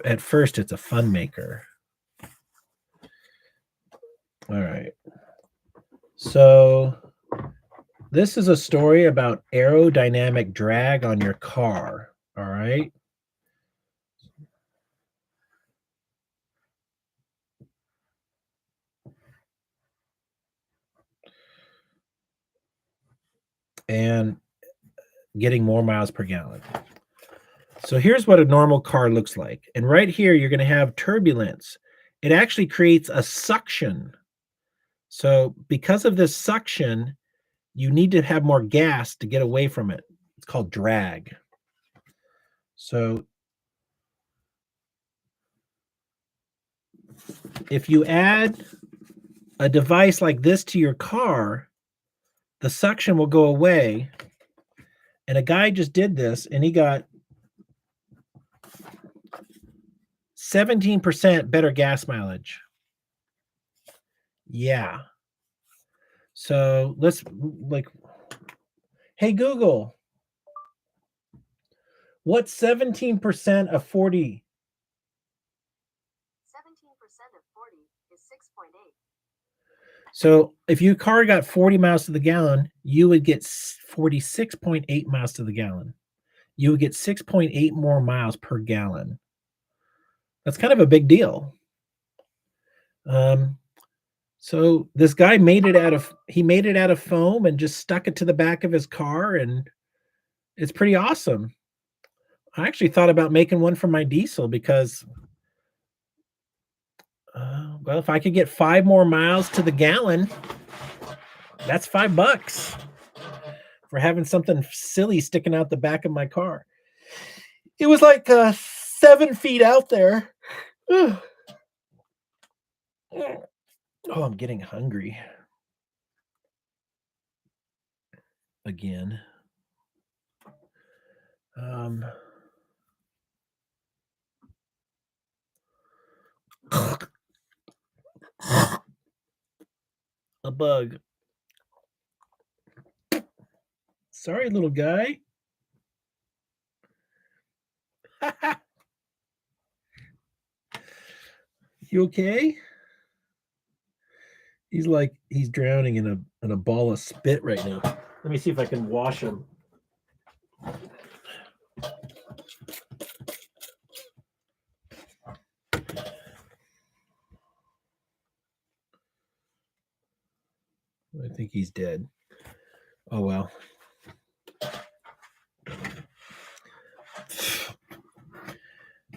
at first it's a fun maker. All right. So this is a story about aerodynamic drag on your car. All right. And getting more miles per gallon. So here's what a normal car looks like. And right here, you're going to have turbulence. It actually creates a suction. So because of this suction, you need to have more gas to get away from it. It's called drag. So if you add a device like this to your car, the suction will go away. And a guy just did this and he got 17% better gas mileage. Yeah. So let's hey Google, what's 17% of 40? 17% of 40 is 6.8. So if your car got 40 miles to the gallon, you would get 46.8 miles to the gallon. You would get 6.8 more miles per gallon. That's kind of a big deal. So this guy made it out of foam and just stuck it to the back of his car, and it's pretty awesome. I actually thought about making one for my diesel because well, if I could get 5 more miles to the gallon, that's $5 for having something silly sticking out the back of my car. It was like 7 feet out there. Oh, I'm getting hungry again. A bug. Sorry, little guy. You okay? He's drowning in a ball of spit right now. Let me see if I can wash him. I think he's dead. Oh well.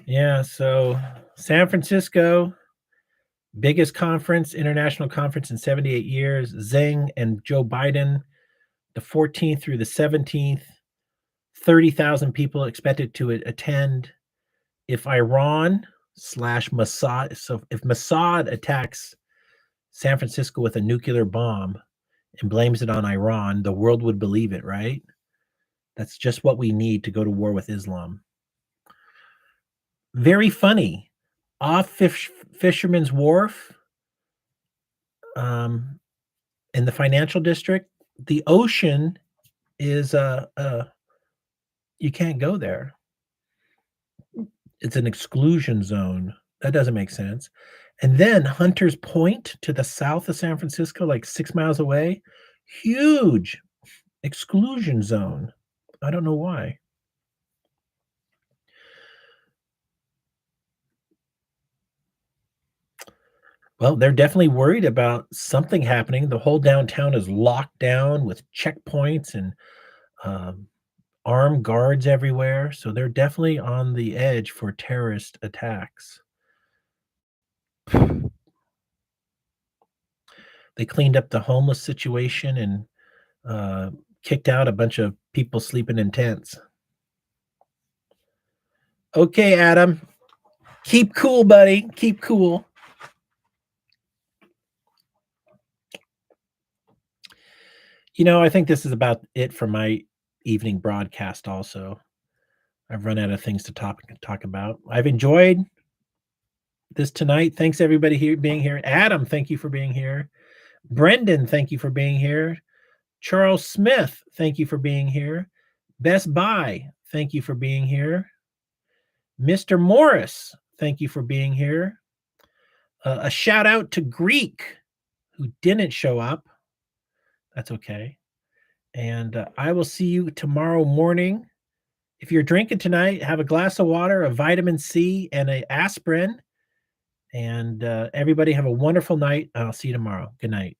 Yeah, so San Francisco, biggest conference, international conference in 78 years. Xing and Joe Biden, the 14th through the 17th. 30,000 people expected to attend. If Iran slash Mossad, so if Mossad attacks San Francisco with a nuclear bomb and blames it on Iran, the world would believe it, right? That's just what we need to go to war with Islam. Very funny. Off Fisherman's Wharf, in the financial district, the ocean is you can't go there. It's an exclusion zone. That doesn't make sense. And then Hunters Point to the south of San Francisco, like 6 miles away, huge exclusion zone. I don't know why. Well, they're definitely worried about something happening. The whole downtown is locked down with checkpoints and armed guards everywhere. So they're definitely on the edge for terrorist attacks. They cleaned up the homeless situation and kicked out a bunch of people sleeping in tents. Okay, Adam. Keep cool, buddy. Keep cool. I think this is about it for my evening broadcast also. I've run out of things to talk about. I've enjoyed this tonight. Thanks everybody here being here. Adam, thank you for being here. Brendan, thank you for being here. Charles Smith, thank you for being here. Best Buy, thank you for being here. Mr. Morris, thank you for being here. A shout out to Greek, who didn't show up. That's okay. And I will see you tomorrow morning. If you're drinking tonight, have a glass of water, a vitamin C, and an aspirin. And everybody have a wonderful night. I'll see you tomorrow. Good night.